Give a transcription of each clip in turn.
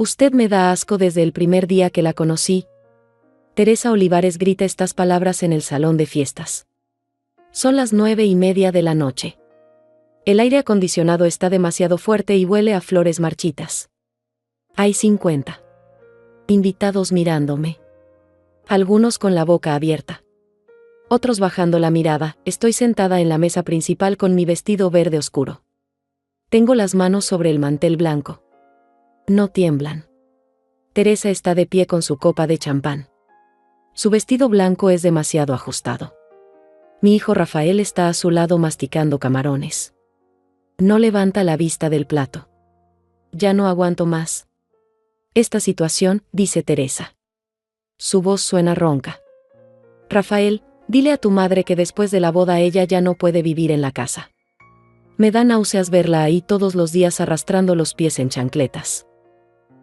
Usted me da asco desde el primer día que la conocí. Teresa Olivares grita estas palabras en el salón de fiestas. Son las 9:30 de la noche. El aire acondicionado está demasiado fuerte y huele a flores marchitas. Hay 50 invitados mirándome. Algunos con la boca abierta. Otros bajando la mirada. Estoy sentada en la mesa principal con mi vestido verde oscuro. Tengo las manos sobre el mantel blanco. No tiemblan. Teresa está de pie con su copa de champán. Su vestido blanco es demasiado ajustado. Mi hijo Rafael está a su lado masticando camarones. No levanta la vista del plato. Ya no aguanto más. Esta situación, dice Teresa. Su voz suena ronca. Rafael, dile a tu madre que después de la boda ella ya no puede vivir en la casa. Me da náuseas verla ahí todos los días arrastrando los pies en chancletas.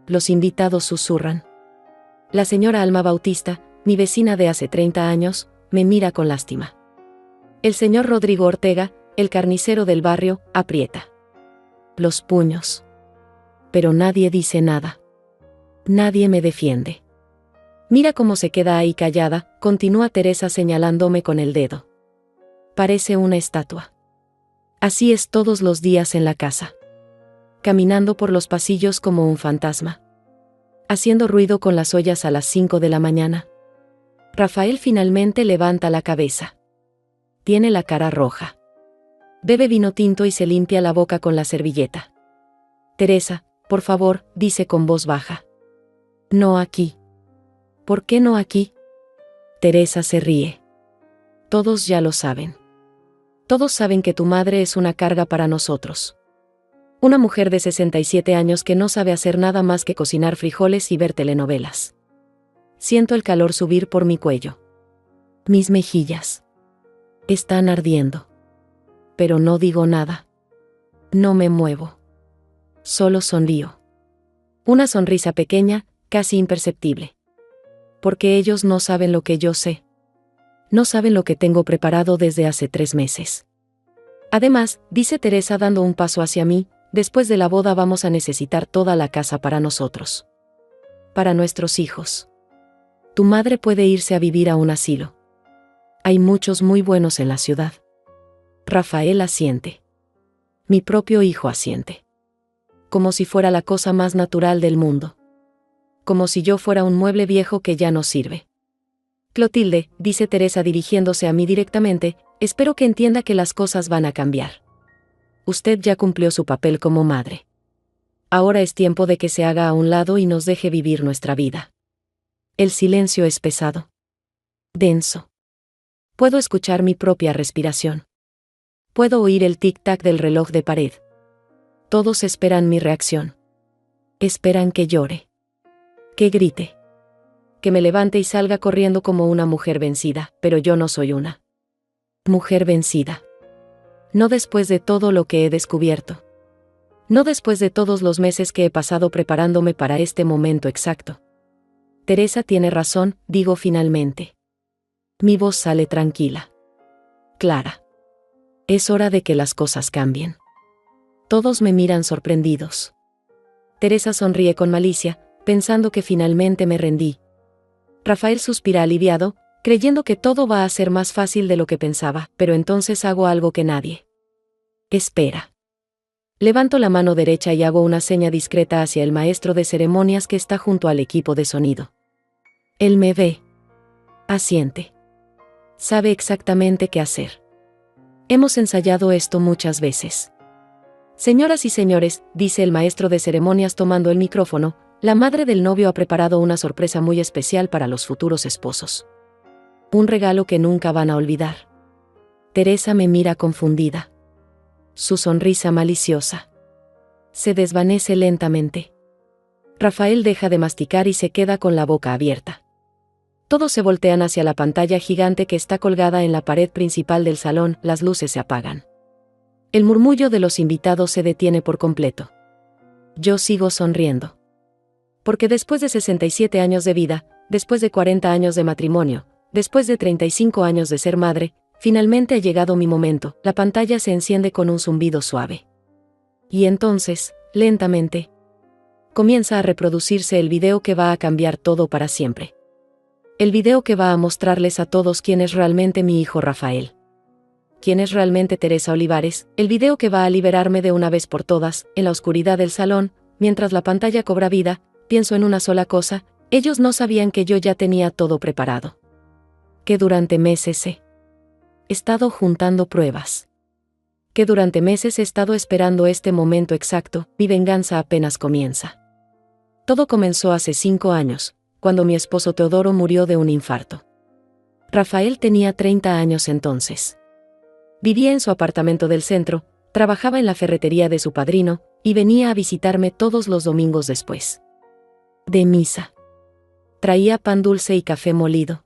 Los invitados susurran. La señora Alma Bautista, mi vecina de hace 30 años, me mira con lástima. El señor Rodrigo Ortega, el carnicero del barrio, aprieta los puños. Pero nadie dice nada. Nadie me defiende. Mira cómo se queda ahí callada, continúa Teresa señalándome con el dedo. Parece una estatua. Así es todos los días en la casa. Caminando por los pasillos como un fantasma. Haciendo ruido con las ollas a las 5 de la mañana. Rafael finalmente levanta la cabeza. Tiene la cara roja. Bebe vino tinto y se limpia la boca con la servilleta. Teresa, por favor, dice con voz baja. No aquí. ¿Por qué no aquí? Teresa se ríe. Todos ya lo saben. Todos saben que tu madre es una carga para nosotros. Una mujer de 67 años que no sabe hacer nada más que cocinar frijoles y ver telenovelas. Siento el calor subir por mi cuello. Mis mejillas están ardiendo. Pero no digo nada. No me muevo. Solo sonrío. Una sonrisa pequeña, casi imperceptible. Porque ellos no saben lo que yo sé. No saben lo que tengo preparado desde hace 3 meses. Además, dice Teresa dando un paso hacia mí, después de la boda vamos a necesitar toda la casa para nosotros. Para nuestros hijos. Tu madre puede irse a vivir a un asilo. Hay muchos muy buenos en la ciudad. Rafael asiente. Mi propio hijo asiente. Como si fuera la cosa más natural del mundo. Como si yo fuera un mueble viejo que ya no sirve. Clotilde, dice Teresa dirigiéndose a mí directamente, espero que entienda que las cosas van a cambiar. Usted ya cumplió su papel como madre. Ahora es tiempo de que se haga a un lado y nos deje vivir nuestra vida. El silencio es pesado. Denso. Puedo escuchar mi propia respiración. Puedo oír el tic-tac del reloj de pared. Todos esperan mi reacción. Esperan que llore. Que grite. Que me levante y salga corriendo como una mujer vencida, pero yo no soy una mujer vencida. No después de todo lo que he descubierto. No después de todos los meses que he pasado preparándome para este momento exacto. Teresa tiene razón, digo finalmente. Mi voz sale tranquila. Clara. Es hora de que las cosas cambien. Todos me miran sorprendidos. Teresa sonríe con malicia, pensando que finalmente me rendí. Rafael suspira aliviado, creyendo que todo va a ser más fácil de lo que pensaba, pero entonces hago algo que nadie espera. Levanto la mano derecha y hago una seña discreta hacia el maestro de ceremonias que está junto al equipo de sonido. Él me ve. Asiente. Sabe exactamente qué hacer. Hemos ensayado esto muchas veces. Señoras y señores, dice el maestro de ceremonias tomando el micrófono, la madre del novio ha preparado una sorpresa muy especial para los futuros esposos. Un regalo que nunca van a olvidar. Teresa me mira confundida. Su sonrisa maliciosa se desvanece lentamente. Rafael deja de masticar y se queda con la boca abierta. Todos se voltean hacia la pantalla gigante que está colgada en la pared principal del salón, las luces se apagan. El murmullo de los invitados se detiene por completo. Yo sigo sonriendo. Porque después de 67 años de vida, después de 40 años de matrimonio, después de 35 años de ser madre, finalmente ha llegado mi momento, la pantalla se enciende con un zumbido suave. Y entonces, lentamente, comienza a reproducirse el video que va a cambiar todo para siempre. El video que va a mostrarles a todos quién es realmente mi hijo Rafael. Quién es realmente Teresa Olivares, el video que va a liberarme de una vez por todas. En la oscuridad del salón, mientras la pantalla cobra vida, pienso en una sola cosa: ellos no sabían que yo ya tenía todo preparado. Que durante meses he estado juntando pruebas. Que durante meses he estado esperando este momento exacto. Mi venganza apenas comienza. Todo comenzó hace 5 años, cuando mi esposo Teodoro murió de un infarto. Rafael tenía 30 años entonces. Vivía en su apartamento del centro, trabajaba en la ferretería de su padrino, y venía a visitarme todos los domingos después de misa. Traía pan dulce y café molido.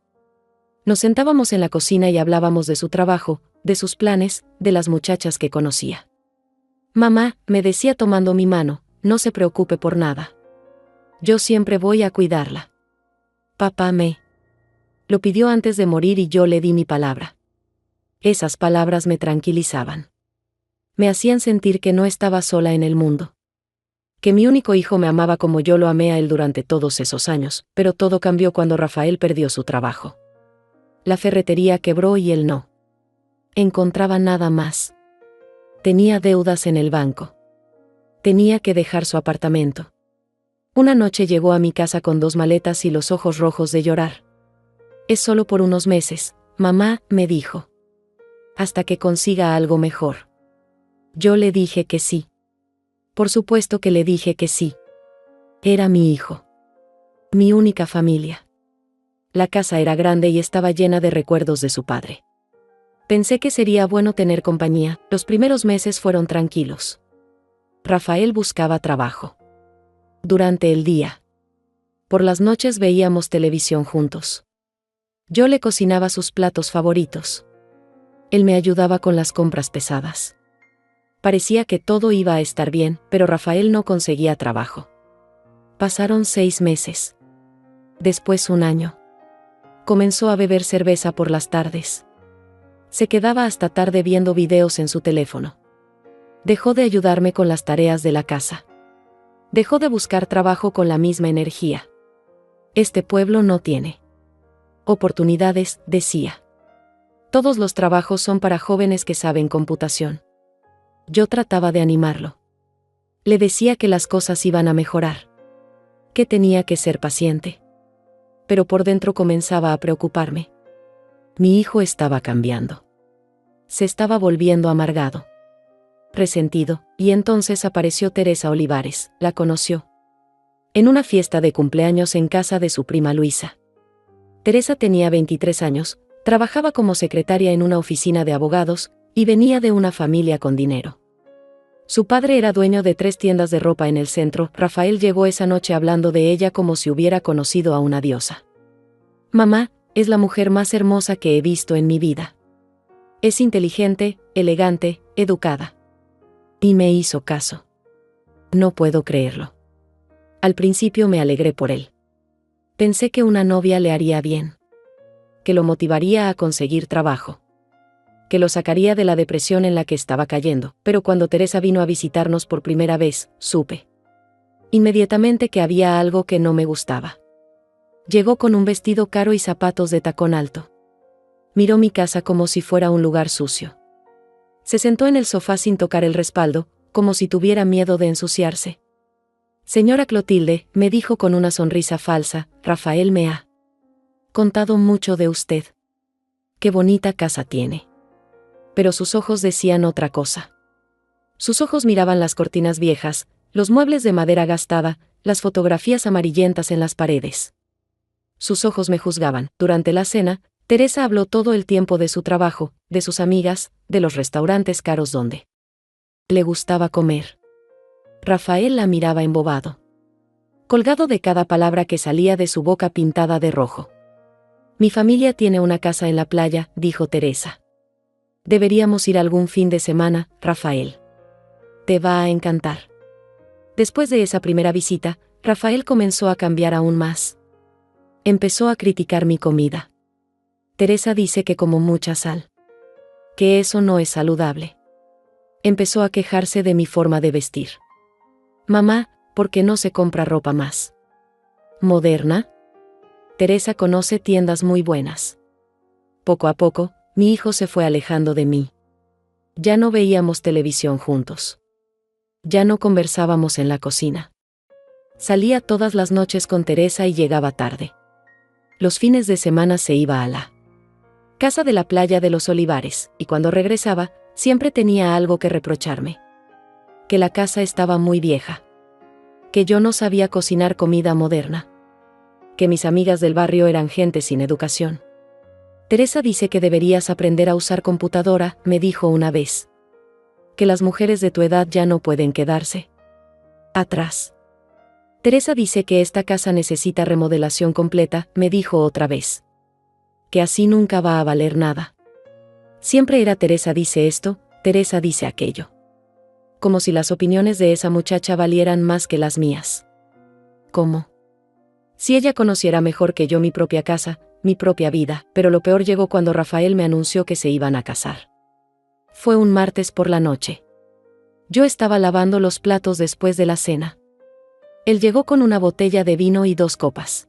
Nos sentábamos en la cocina y hablábamos de su trabajo, de sus planes, de las muchachas que conocía. Mamá, me decía tomando mi mano, no se preocupe por nada. Yo siempre voy a cuidarla. Papá lo pidió antes de morir y yo le di mi palabra. Esas palabras me tranquilizaban. Me hacían sentir que no estaba sola en el mundo. Que mi único hijo me amaba como yo lo amé a él durante todos esos años, pero todo cambió cuando Rafael perdió su trabajo. La ferretería quebró y él no encontraba nada más. Tenía deudas en el banco. Tenía que dejar su apartamento. Una noche llegó a mi casa con 2 maletas y los ojos rojos de llorar. Es solo por unos meses, mamá, me dijo. Hasta que consiga algo mejor. Yo le dije que sí. Por supuesto que le dije que sí. Era mi hijo. Mi única familia. La casa era grande y estaba llena de recuerdos de su padre. Pensé que sería bueno tener compañía. Los primeros meses fueron tranquilos. Rafael buscaba trabajo. Durante el día. Por las noches veíamos televisión juntos. Yo le cocinaba sus platos favoritos. Él me ayudaba con las compras pesadas. Parecía que todo iba a estar bien, pero Rafael no conseguía trabajo. Pasaron 6 meses. Después 1 año. Comenzó a beber cerveza por las tardes. Se quedaba hasta tarde viendo videos en su teléfono. Dejó de ayudarme con las tareas de la casa. Dejó de buscar trabajo con la misma energía. Este pueblo no tiene oportunidades, decía. Todos los trabajos son para jóvenes que saben computación. Yo trataba de animarlo. Le decía que las cosas iban a mejorar. Que tenía que ser paciente. Pero por dentro comenzaba a preocuparme. Mi hijo estaba cambiando. Se estaba volviendo amargado. Resentido, y entonces apareció Teresa Olivares, la conoció. En una fiesta de cumpleaños en casa de su prima Luisa. Teresa tenía 23 años, trabajaba como secretaria en una oficina de abogados, y venía de una familia con dinero. Su padre era dueño de 3 tiendas de ropa en el centro. Rafael llegó esa noche hablando de ella como si hubiera conocido a una diosa. Mamá, es la mujer más hermosa que he visto en mi vida. Es inteligente, elegante, educada. Y me hizo caso. No puedo creerlo. Al principio me alegré por él. Pensé que una novia le haría bien. Que lo motivaría a conseguir trabajo. Que lo sacaría de la depresión en la que estaba cayendo, pero cuando Teresa vino a visitarnos por primera vez, supe inmediatamente que había algo que no me gustaba. Llegó con un vestido caro y zapatos de tacón alto. Miró mi casa como si fuera un lugar sucio. Se sentó en el sofá sin tocar el respaldo, como si tuviera miedo de ensuciarse. Señora Clotilde, me dijo con una sonrisa falsa, Rafael me ha contado mucho de usted. Qué bonita casa tiene. Pero sus ojos decían otra cosa. Sus ojos miraban las cortinas viejas, los muebles de madera gastada, las fotografías amarillentas en las paredes. Sus ojos me juzgaban. Durante la cena, Teresa habló todo el tiempo de su trabajo, de sus amigas, de los restaurantes caros donde le gustaba comer. Rafael la miraba embobado. Colgado de cada palabra que salía de su boca pintada de rojo. Mi familia tiene una casa en la playa, dijo Teresa. Deberíamos ir algún fin de semana, Rafael. Te va a encantar. Después de esa primera visita, Rafael comenzó a cambiar aún más. Empezó a criticar mi comida. Teresa dice que como mucha sal. Que eso no es saludable. Empezó a quejarse de mi forma de vestir. Mamá, ¿Por qué no se compra ropa más moderna? Teresa conoce tiendas muy buenas. Poco a poco, mi hijo se fue alejando de mí. Ya no veíamos televisión juntos. Ya no conversábamos en la cocina. Salía todas las noches con Teresa y llegaba tarde. Los fines de semana se iba a la casa de la playa de los Olivares, y cuando regresaba, siempre tenía algo que reprocharme. Que la casa estaba muy vieja. Que yo no sabía cocinar comida moderna. Que mis amigas del barrio eran gente sin educación. Teresa dice que deberías aprender a usar computadora, me dijo una vez. Que las mujeres de tu edad ya no pueden quedarse atrás. Teresa dice que esta casa necesita remodelación completa, me dijo otra vez. Que así nunca va a valer nada. Siempre era Teresa dice esto, Teresa dice aquello. Como si las opiniones de esa muchacha valieran más que las mías. ¿Cómo? Si ella conociera mejor que yo mi propia casa, mi propia vida, pero lo peor llegó cuando Rafael me anunció que se iban a casar. Fue un martes por la noche. Yo estaba lavando los platos después de la cena. Él llegó con una botella de vino y 2 copas.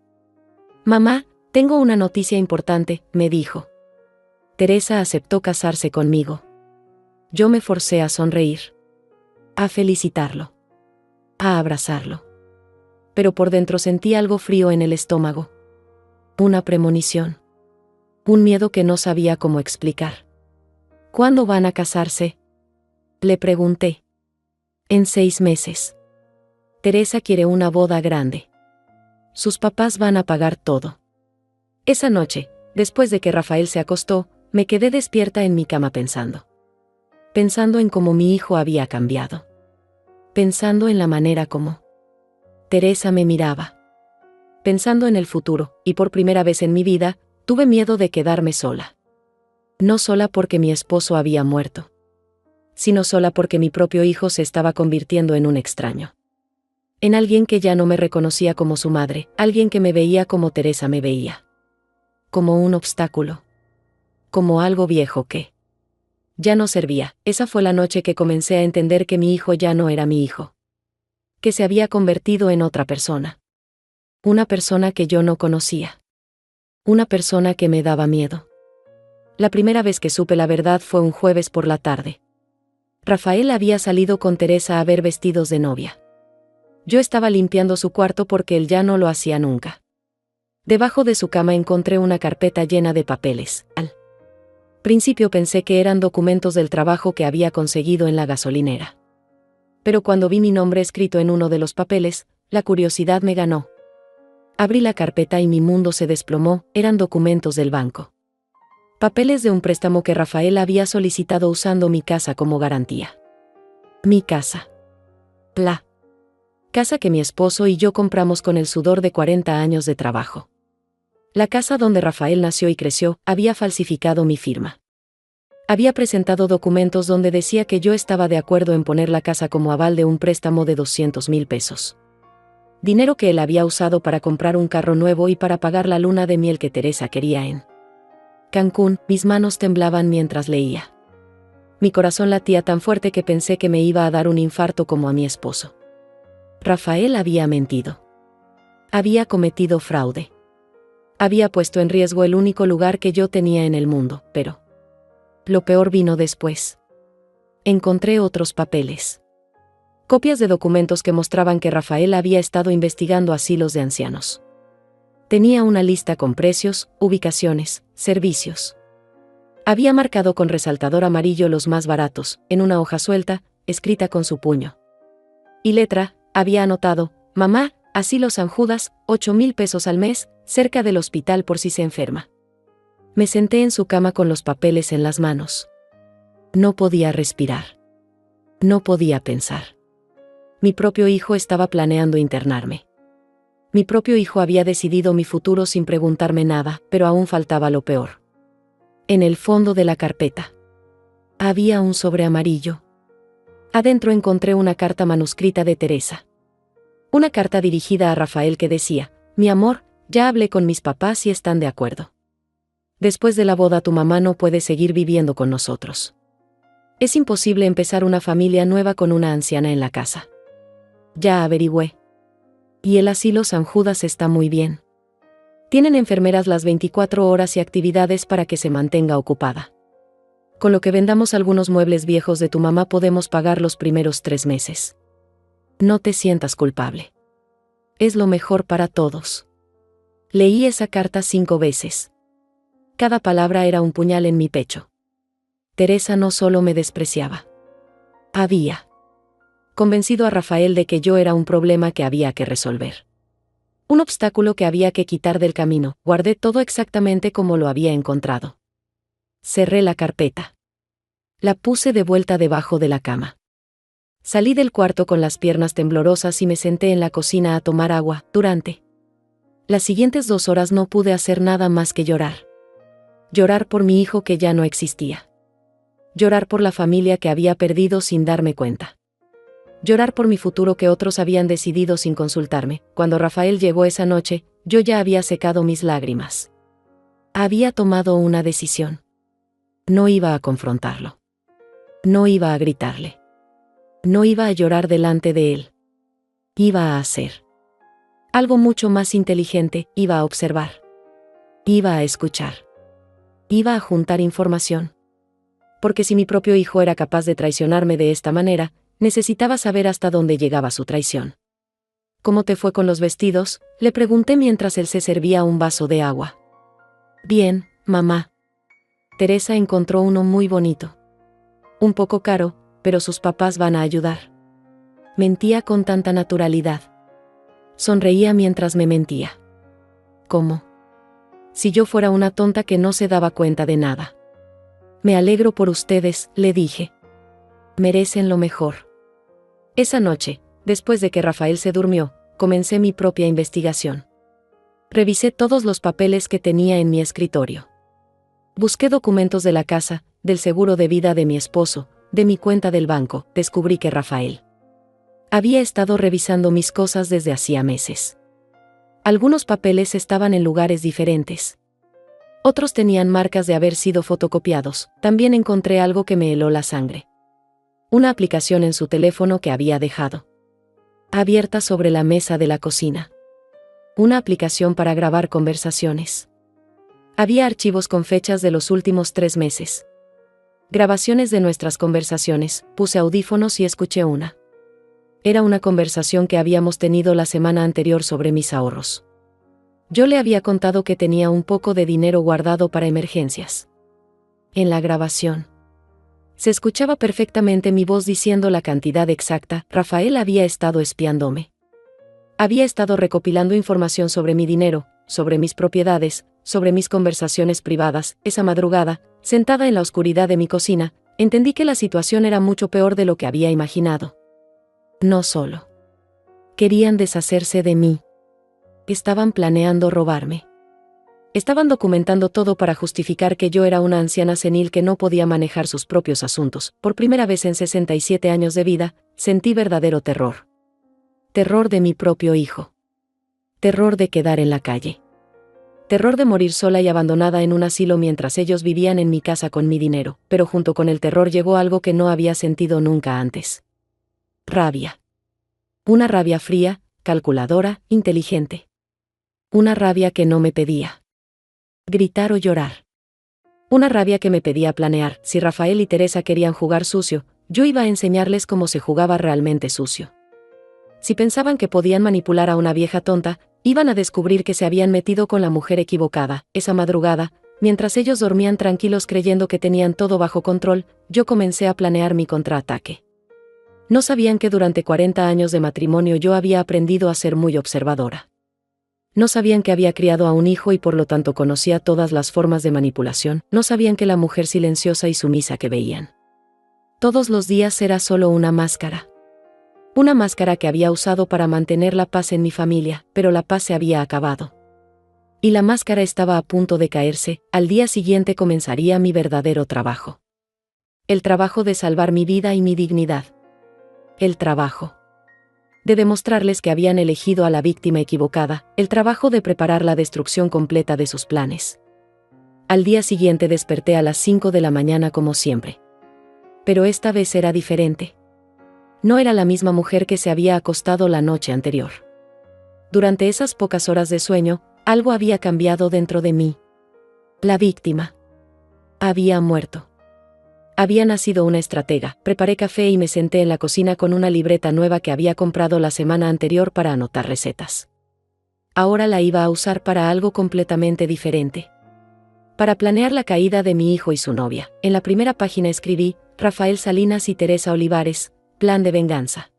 Mamá, tengo una noticia importante, me dijo. Teresa aceptó casarse conmigo. Yo me forcé a sonreír. A felicitarlo. A abrazarlo. Pero por dentro sentí algo frío en el estómago. Una premonición. Un miedo que no sabía cómo explicar. ¿Cuándo van a casarse? Le pregunté. En 6 meses. Teresa quiere una boda grande. Sus papás van a pagar todo. Esa noche, después de que Rafael se acostó, me quedé despierta en mi cama pensando. Pensando en cómo mi hijo había cambiado. Pensando en la manera como Teresa me miraba. Pensando en el futuro, y por primera vez en mi vida, tuve miedo de quedarme sola. No sola porque mi esposo había muerto, sino sola porque mi propio hijo se estaba convirtiendo en un extraño. En alguien que ya no me reconocía como su madre, alguien que me veía como Teresa me veía. Como un obstáculo. Como algo viejo que ya no servía. Esa fue la noche que comencé a entender que mi hijo ya no era mi hijo. Que se había convertido en otra persona. Una persona que yo no conocía. Una persona que me daba miedo. La primera vez que supe la verdad fue un jueves por la tarde. Rafael había salido con Teresa a ver vestidos de novia. Yo estaba limpiando su cuarto porque él ya no lo hacía nunca. Debajo de su cama encontré una carpeta llena de papeles. Al principio pensé que eran documentos del trabajo que había conseguido en la gasolinera. Pero cuando vi mi nombre escrito en uno de los papeles, la curiosidad me ganó. Abrí la carpeta y mi mundo se desplomó, eran documentos del banco. Papeles de un préstamo que Rafael había solicitado usando mi casa como garantía. Mi casa. La casa que mi esposo y yo compramos con el sudor de 40 años de trabajo. La casa donde Rafael nació y creció, había falsificado mi firma. Había presentado documentos donde decía que yo estaba de acuerdo en poner la casa como aval de un préstamo de 200,000 pesos. Dinero que él había usado para comprar un carro nuevo y para pagar la luna de miel que Teresa quería en Cancún. Mis manos temblaban mientras leía. Mi corazón latía tan fuerte que pensé que me iba a dar un infarto como a mi esposo. Rafael había mentido. Había cometido fraude. Había puesto en riesgo el único lugar que yo tenía en el mundo, pero lo peor vino después. Encontré otros papeles. Copias de documentos que mostraban que Rafael había estado investigando asilos de ancianos. Tenía una lista con precios, ubicaciones, servicios. Había marcado con resaltador amarillo los más baratos, en una hoja suelta, escrita con su puño. Y letra, había anotado, mamá, asilo San Judas, 8,000 pesos al mes, cerca del hospital por si se enferma. Me senté en su cama con los papeles en las manos. No podía respirar. No podía pensar. Mi propio hijo estaba planeando internarme. Mi propio hijo había decidido mi futuro sin preguntarme nada, pero aún faltaba lo peor. En el fondo de la carpeta había un sobre amarillo. Adentro encontré una carta manuscrita de Teresa. Una carta dirigida a Rafael que decía, mi amor, ya hablé con mis papás y están de acuerdo. Después de la boda tu mamá no puede seguir viviendo con nosotros. Es imposible empezar una familia nueva con una anciana en la casa. Ya averigüé. Y el asilo San Judas está muy bien. Tienen enfermeras las 24 horas y actividades para que se mantenga ocupada. Con lo que vendamos algunos muebles viejos de tu mamá podemos pagar los primeros 3 meses. No te sientas culpable. Es lo mejor para todos. Leí esa carta 5 veces. Cada palabra era un puñal en mi pecho. Teresa no solo me despreciaba. Había convencido a Rafael de que yo era un problema que había que resolver. Un obstáculo que había que quitar del camino. Guardé todo exactamente como lo había encontrado. Cerré la carpeta. La puse de vuelta debajo de la cama. Salí del cuarto con las piernas temblorosas y me senté en la cocina a tomar agua. Durante las siguientes 2 horas no pude hacer nada más que llorar. Llorar por mi hijo que ya no existía. Llorar por la familia que había perdido sin darme cuenta. Llorar por mi futuro que otros habían decidido sin consultarme. Cuando Rafael llegó esa noche, yo ya había secado mis lágrimas. Había tomado una decisión. No iba a confrontarlo. No iba a gritarle. No iba a llorar delante de él. Iba a hacer algo mucho más inteligente. Iba a observar. Iba a escuchar. Iba a juntar información. Porque si mi propio hijo era capaz de traicionarme de esta manera, necesitaba saber hasta dónde llegaba su traición. ¿Cómo te fue con los vestidos?, le pregunté mientras él se servía un vaso de agua. Bien, mamá. Teresa encontró uno muy bonito. Un poco caro, pero sus papás van a ayudar. Mentía con tanta naturalidad. Sonreía mientras me mentía. ¿Cómo? Si yo fuera una tonta que no se daba cuenta de nada. Me alegro por ustedes, le dije. Merecen lo mejor. Esa noche, después de que Rafael se durmió, comencé mi propia investigación. Revisé todos los papeles que tenía en mi escritorio. Busqué documentos de la casa, del seguro de vida de mi esposo, de mi cuenta del banco. Descubrí que Rafael había estado revisando mis cosas desde hacía meses. Algunos papeles estaban en lugares diferentes. Otros tenían marcas de haber sido fotocopiados. También encontré algo que me heló la sangre. Una aplicación en su teléfono que había dejado abierta sobre la mesa de la cocina. Una aplicación para grabar conversaciones. Había archivos con fechas de los últimos 3 meses. Grabaciones de nuestras conversaciones. Puse audífonos y escuché una. Era una conversación que habíamos tenido la semana anterior sobre mis ahorros. Yo le había contado que tenía un poco de dinero guardado para emergencias. En la grabación se escuchaba perfectamente mi voz diciendo la cantidad exacta. Rafael había estado espiándome. Había estado recopilando información sobre mi dinero, sobre mis propiedades, sobre mis conversaciones privadas. Esa madrugada, sentada en la oscuridad de mi cocina, entendí que la situación era mucho peor de lo que había imaginado. No solo querían deshacerse de mí. Estaban planeando robarme. Estaban documentando todo para justificar que yo era una anciana senil que no podía manejar sus propios asuntos. Por primera vez en 67 años de vida, sentí verdadero terror. Terror de mi propio hijo. Terror de quedar en la calle. Terror de morir sola y abandonada en un asilo mientras ellos vivían en mi casa con mi dinero. Pero junto con el terror llegó algo que no había sentido nunca antes. Rabia. Una rabia fría, calculadora, inteligente. Una rabia que no me pedía gritar o llorar. Una rabia que me pedía planear. Si Rafael y Teresa querían jugar sucio, yo iba a enseñarles cómo se jugaba realmente sucio. Si pensaban que podían manipular a una vieja tonta, iban a descubrir que se habían metido con la mujer equivocada. Esa madrugada, mientras ellos dormían tranquilos creyendo que tenían todo bajo control, yo comencé a planear mi contraataque. No sabían que durante 40 años de matrimonio yo había aprendido a ser muy observadora. No sabían que había criado a un hijo y por lo tanto conocía todas las formas de manipulación. No sabían que la mujer silenciosa y sumisa que veían todos los días era solo una máscara. Una máscara que había usado para mantener la paz en mi familia, pero la paz se había acabado. Y la máscara estaba a punto de caerse. Al día siguiente comenzaría mi verdadero trabajo. El trabajo de salvar mi vida y mi dignidad. El trabajo de demostrarles que habían elegido a la víctima equivocada, el trabajo de preparar la destrucción completa de sus planes. Al día siguiente desperté a las 5 de la mañana como siempre. Pero esta vez era diferente. No era la misma mujer que se había acostado la noche anterior. Durante esas pocas horas de sueño, algo había cambiado dentro de mí. La víctima había muerto. Había nacido una estratega. Preparé café y me senté en la cocina con una libreta nueva que había comprado la semana anterior para anotar recetas. Ahora la iba a usar para algo completamente diferente. Para planear la caída de mi hijo y su novia. En la primera página escribí, Rafael Salinas y Teresa Olivares, plan de venganza.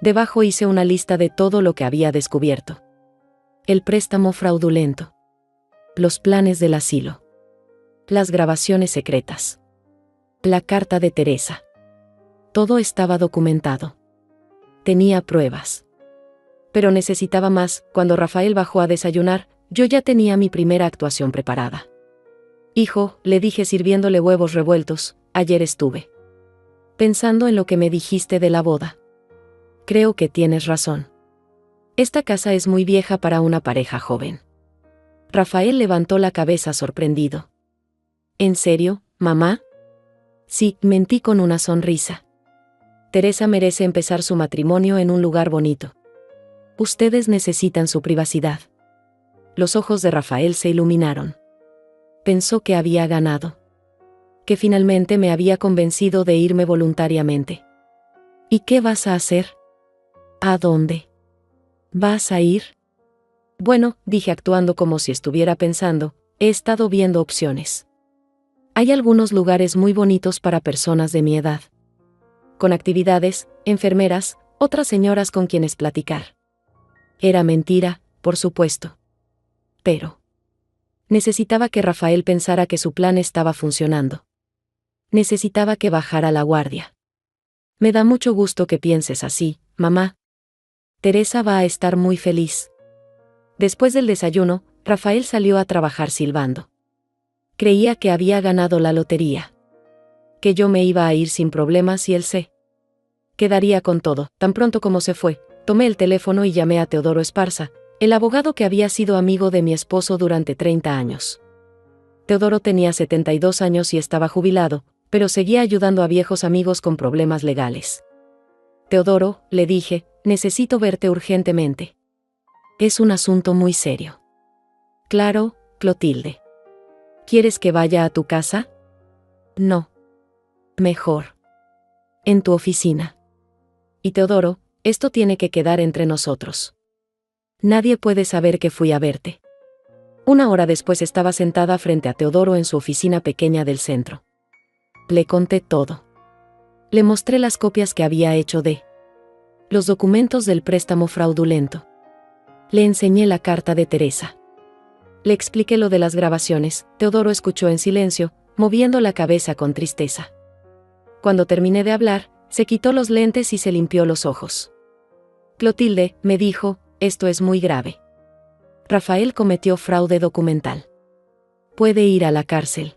Debajo hice una lista de todo lo que había descubierto. El préstamo fraudulento. Los planes del asilo. Las grabaciones secretas. La carta de Teresa. Todo estaba documentado. Tenía pruebas. Pero necesitaba más. Cuando Rafael bajó a desayunar, yo ya tenía mi primera actuación preparada. Hijo, le dije sirviéndole huevos revueltos, ayer estuve pensando en lo que me dijiste de la boda. Creo que tienes razón. Esta casa es muy vieja para una pareja joven. Rafael levantó la cabeza sorprendido. ¿En serio, mamá? Sí, mentí con una sonrisa. Teresa merece empezar su matrimonio en un lugar bonito. Ustedes necesitan su privacidad. Los ojos de Rafael se iluminaron. Pensó que había ganado. Que finalmente me había convencido de irme voluntariamente. ¿Y qué vas a hacer? ¿A dónde vas a ir? Bueno, dije actuando como si estuviera pensando, he estado viendo opciones. Hay algunos lugares muy bonitos para personas de mi edad. Con actividades, enfermeras, otras señoras con quienes platicar. Era mentira, por supuesto. Pero necesitaba que Rafael pensara que su plan estaba funcionando. Necesitaba que bajara la guardia. Me da mucho gusto que pienses así, mamá. Teresa va a estar muy feliz. Después del desayuno, Rafael salió a trabajar silbando. Creía que había ganado la lotería. Que yo me iba a ir sin problemas y él se quedaría con todo. Tan pronto como se fue, tomé el teléfono y llamé a Teodoro Esparza, el abogado que había sido amigo de mi esposo durante 30 años. Teodoro tenía 72 años y estaba jubilado, pero seguía ayudando a viejos amigos con problemas legales. Teodoro, le dije, necesito verte urgentemente. Es un asunto muy serio. Claro, Clotilde. ¿Quieres que vaya a tu casa? No. Mejor. En tu oficina. Y Teodoro, esto tiene que quedar entre nosotros. Nadie puede saber que fui a verte. Una hora después estaba sentada frente a Teodoro en su oficina pequeña del centro. Le conté todo. Le mostré las copias que había hecho de los documentos del préstamo fraudulento. Le enseñé la carta de Teresa. Le expliqué lo de las grabaciones. Teodoro escuchó en silencio, moviendo la cabeza con tristeza. Cuando terminé de hablar, se quitó los lentes y se limpió los ojos. Clotilde, me dijo, esto es muy grave. Rafael cometió fraude documental. Puede ir a la cárcel.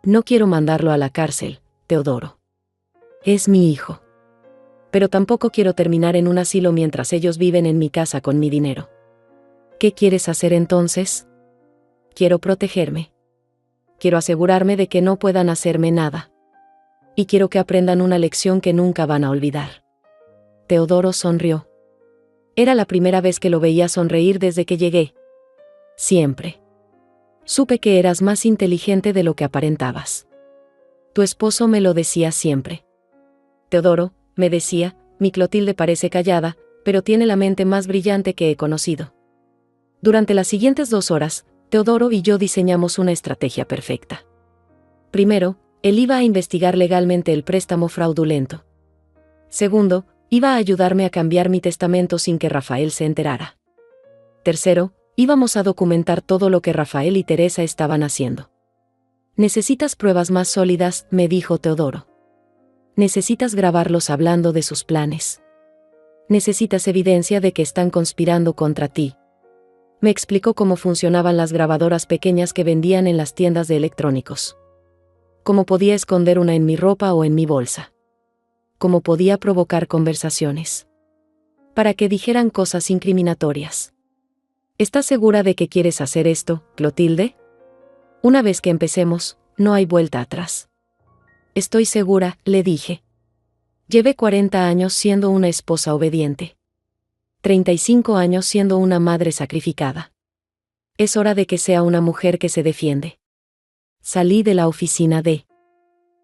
No quiero mandarlo a la cárcel, Teodoro. Es mi hijo. Pero tampoco quiero terminar en un asilo mientras ellos viven en mi casa con mi dinero. ¿Qué quieres hacer entonces? Quiero protegerme. Quiero asegurarme de que no puedan hacerme nada. Y quiero que aprendan una lección que nunca van a olvidar. Teodoro sonrió. Era la primera vez que lo veía sonreír desde que llegué. Siempre. Supe que eras más inteligente de lo que aparentabas. Tu esposo me lo decía siempre. Teodoro, me decía, mi Clotilde parece callada, pero tiene la mente más brillante que he conocido. Durante las siguientes 2 horas, Teodoro y yo diseñamos una estrategia perfecta. Primero, él iba a investigar legalmente el préstamo fraudulento. Segundo, iba a ayudarme a cambiar mi testamento sin que Rafael se enterara. Tercero, íbamos a documentar todo lo que Rafael y Teresa estaban haciendo. Necesitas pruebas más sólidas, me dijo Teodoro. Necesitas grabarlos hablando de sus planes. Necesitas evidencia de que están conspirando contra ti. Me explicó cómo funcionaban las grabadoras pequeñas que vendían en las tiendas de electrónicos. Cómo podía esconder una en mi ropa o en mi bolsa. Cómo podía provocar conversaciones. Para que dijeran cosas incriminatorias. ¿Estás segura de que quieres hacer esto, Clotilde? Una vez que empecemos, no hay vuelta atrás. Estoy segura, le dije. Llevé 40 años siendo una esposa obediente. 35 años siendo una madre sacrificada. Es hora de que sea una mujer que se defiende. Salí de la oficina de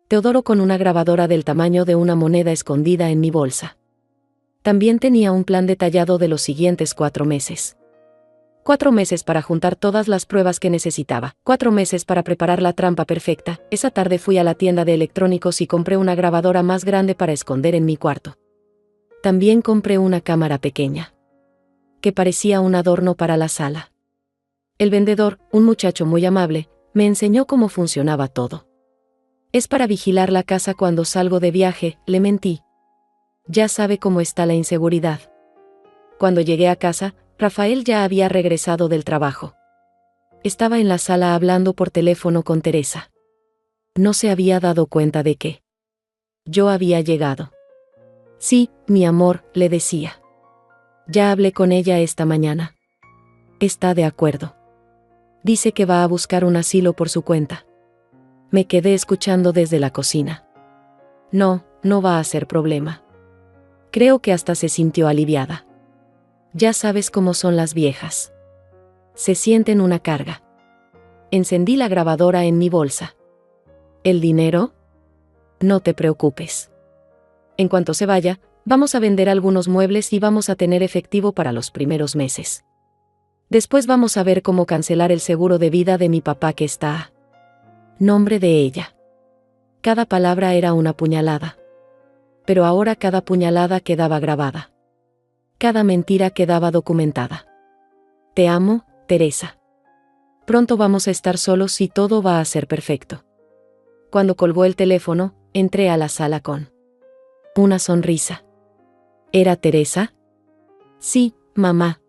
Teodoro con una grabadora del tamaño de una moneda escondida en mi bolsa. También tenía un plan detallado de los siguientes 4 meses. 4 meses para juntar todas las pruebas que necesitaba. 4 meses para preparar la trampa perfecta. Esa tarde fui a la tienda de electrónicos y compré una grabadora más grande para esconder en mi cuarto. También compré una cámara pequeña, que parecía un adorno para la sala. El vendedor, un muchacho muy amable, me enseñó cómo funcionaba todo. Es para vigilar la casa cuando salgo de viaje, le mentí. Ya sabe cómo está la inseguridad. Cuando llegué a casa, Rafael ya había regresado del trabajo. Estaba en la sala hablando por teléfono con Teresa. No se había dado cuenta de que yo había llegado. Sí, mi amor, le decía. Ya hablé con ella esta mañana. Está de acuerdo. Dice que va a buscar un asilo por su cuenta. Me quedé escuchando desde la cocina. No, no va a ser problema. Creo que hasta se sintió aliviada. Ya sabes cómo son las viejas. Se sienten una carga. Encendí la grabadora en mi bolsa. ¿El dinero? No te preocupes. En cuanto se vaya, vamos a vender algunos muebles y vamos a tener efectivo para los primeros meses. Después vamos a ver cómo cancelar el seguro de vida de mi papá que está a nombre de ella. Cada palabra era una puñalada. Pero ahora cada puñalada quedaba grabada. Cada mentira quedaba documentada. Te amo, Teresa. Pronto vamos a estar solos y todo va a ser perfecto. Cuando colgó el teléfono, entré a la sala con una sonrisa. ¿Era Teresa? Sí, mamá.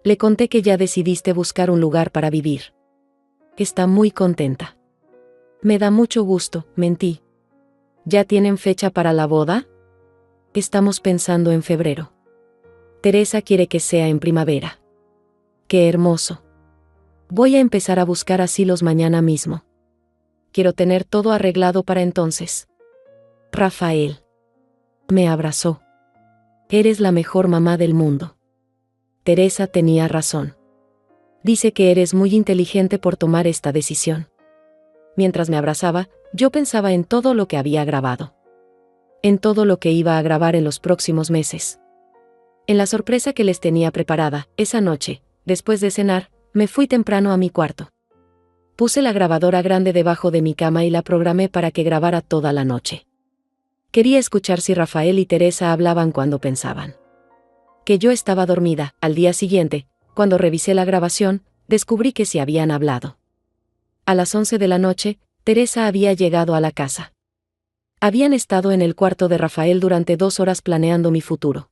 Le conté que ya decidiste buscar un lugar para vivir. Está muy contenta. Me da mucho gusto, mentí. ¿Ya tienen fecha para la boda? Estamos pensando en febrero. Teresa quiere que sea en primavera. ¡Qué hermoso! Voy a empezar a buscar asilos mañana mismo. Quiero tener todo arreglado para entonces. Rafael me abrazó. Eres la mejor mamá del mundo. Teresa tenía razón. Dice que eres muy inteligente por tomar esta decisión. Mientras me abrazaba, yo pensaba en todo lo que había grabado. En todo lo que iba a grabar en los próximos meses. En la sorpresa que les tenía preparada, esa noche, después de cenar, me fui temprano a mi cuarto. Puse la grabadora grande debajo de mi cama y la programé para que grabara toda la noche. Quería escuchar si Rafael y Teresa hablaban cuando pensaban que yo estaba dormida. Al día siguiente, cuando revisé la grabación, descubrí que sí habían hablado. A las 11 de la noche, Teresa había llegado a la casa. Habían estado en el cuarto de Rafael durante 2 horas planeando mi futuro.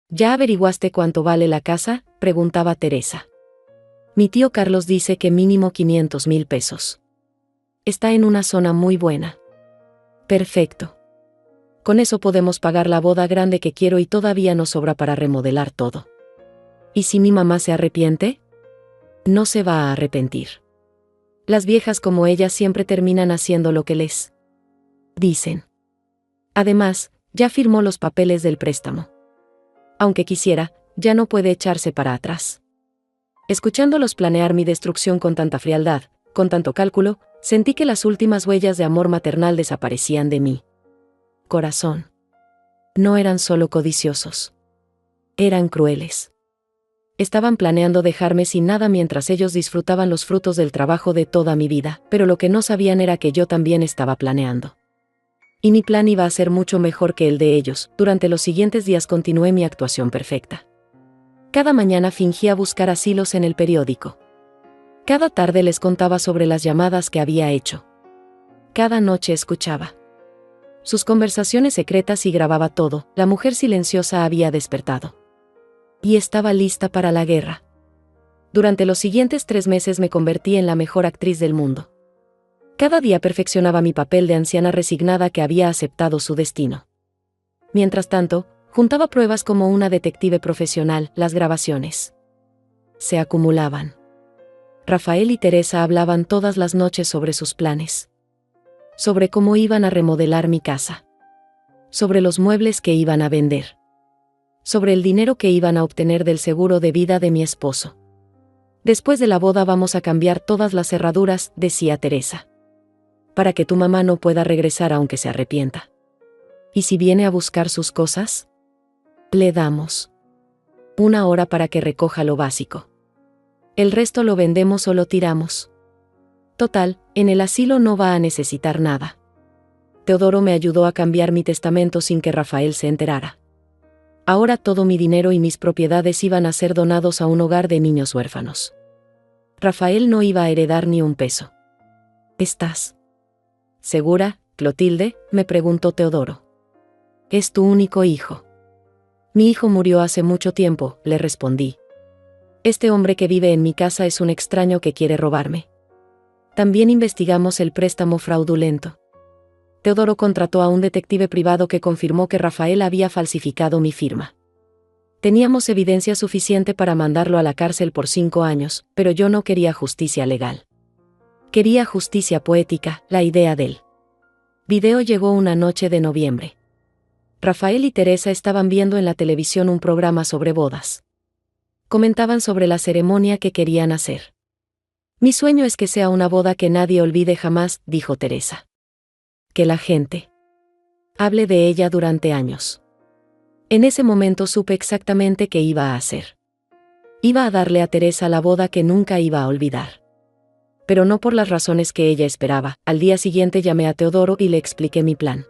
¿Ya averiguaste cuánto vale la casa?, preguntaba Teresa. Mi tío Carlos dice que mínimo 500,000 pesos. Está en una zona muy buena. Perfecto. Con eso podemos pagar la boda grande que quiero y todavía nos sobra para remodelar todo. ¿Y si mi mamá se arrepiente? No se va a arrepentir. Las viejas como ella siempre terminan haciendo lo que les dicen. Además, ya firmó los papeles del préstamo. Aunque quisiera, ya no puede echarse para atrás. Escuchándolos planear mi destrucción con tanta frialdad, con tanto cálculo, sentí que las últimas huellas de amor maternal desaparecían de mi corazón. No eran solo codiciosos. Eran crueles. Estaban planeando dejarme sin nada mientras ellos disfrutaban los frutos del trabajo de toda mi vida, pero lo que no sabían era que yo también estaba planeando. Y mi plan iba a ser mucho mejor que el de ellos. Durante los siguientes días continué mi actuación perfecta. Cada mañana fingía buscar asilos en el periódico. Cada tarde les contaba sobre las llamadas que había hecho. Cada noche escuchaba sus conversaciones secretas y grababa todo. La mujer silenciosa había despertado. Y estaba lista para la guerra. Durante los siguientes 3 meses me convertí en la mejor actriz del mundo. Cada día perfeccionaba mi papel de anciana resignada que había aceptado su destino. Mientras tanto, juntaba pruebas como una detective profesional. Las grabaciones se acumulaban. Rafael y Teresa hablaban todas las noches sobre sus planes. Sobre cómo iban a remodelar mi casa. sobre los muebles que iban a vender, sobre el dinero que iban a obtener del seguro de vida de mi esposo. Después de la boda vamos a cambiar todas las cerraduras, decía Teresa, para que tu mamá no pueda regresar aunque se arrepienta. ¿Y si viene a buscar sus cosas? Le damos 1 hora para que recoja lo básico. El resto lo vendemos o lo tiramos. Total, en el asilo no va a necesitar nada. Teodoro me ayudó a cambiar mi testamento sin que Rafael se enterara. Ahora todo mi dinero y mis propiedades iban a ser donados a un hogar de niños huérfanos. Rafael no iba a heredar ni un peso. ¿Estás segura, Clotilde?, me preguntó Teodoro. Es tu único hijo. Mi hijo murió hace mucho tiempo, le respondí. Este hombre que vive en mi casa es un extraño que quiere robarme. También investigamos el préstamo fraudulento. Teodoro contrató a un detective privado que confirmó que Rafael había falsificado mi firma. Teníamos evidencia suficiente para mandarlo a la cárcel por 5 años, pero yo no quería justicia legal. Quería justicia poética, la idea del video llegó una noche de noviembre. Rafael y Teresa estaban viendo en la televisión un programa sobre bodas. Comentaban sobre la ceremonia que querían hacer. Mi sueño es que sea una boda que nadie olvide jamás, dijo Teresa. Que la gente hable de ella durante años. En ese momento supe exactamente qué iba a hacer. Iba a darle a Teresa la boda que nunca iba a olvidar. Pero no por las razones que ella esperaba. Al día siguiente llamé a Teodoro y le expliqué mi plan.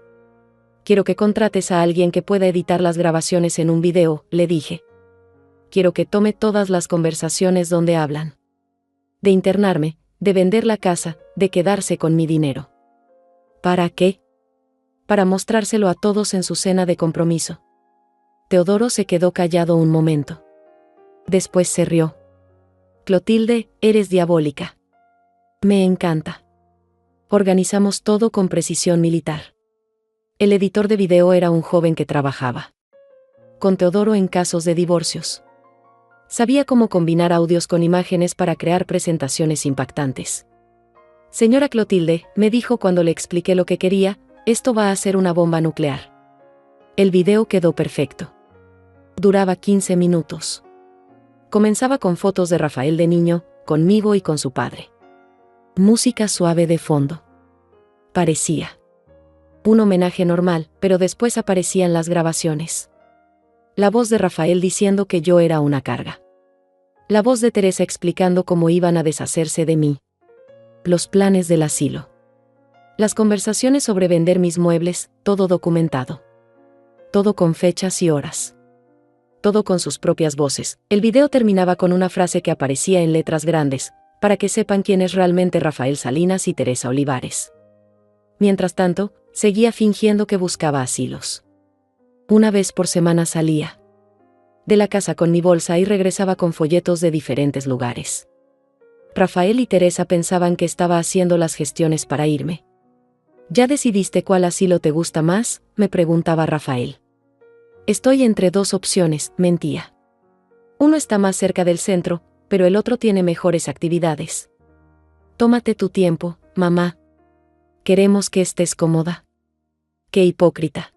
Quiero que contrates a alguien que pueda editar las grabaciones en un video, le dije. Quiero que tome todas las conversaciones donde hablan de internarme, de vender la casa, de quedarse con mi dinero. ¿Para qué? Para mostrárselo a todos en su cena de compromiso. Teodoro se quedó callado un momento. Después se rió. Clotilde, eres diabólica. Me encanta. Organizamos todo con precisión militar. El editor de video era un joven que trabajaba con Teodoro en casos de divorcios. Sabía cómo combinar audios con imágenes para crear presentaciones impactantes. Señora Clotilde, me dijo cuando le expliqué lo que quería, esto va a ser una bomba nuclear. El video quedó perfecto. Duraba 15 minutos. Comenzaba con fotos de Rafael de niño, conmigo y con su padre. Música suave de fondo. Parecía un homenaje normal, pero después aparecían las grabaciones. La voz de Rafael diciendo que yo era una carga. La voz de Teresa explicando cómo iban a deshacerse de mí. Los planes del asilo. Las conversaciones sobre vender mis muebles, todo documentado. Todo con fechas y horas. Todo con sus propias voces. El video terminaba con una frase que aparecía en letras grandes, para que sepan quién es realmente Rafael Salinas y Teresa Olivares. Mientras tanto, seguía fingiendo que buscaba asilos. Una vez por semana salía de la casa con mi bolsa y regresaba con folletos de diferentes lugares. Rafael y Teresa pensaban que estaba haciendo las gestiones para irme. ¿Ya decidiste cuál asilo te gusta más?, me preguntaba Rafael. Estoy entre 2 opciones, mentía. Uno está más cerca del centro, pero el otro tiene mejores actividades. Tómate tu tiempo, mamá. Queremos que estés cómoda. Qué hipócrita.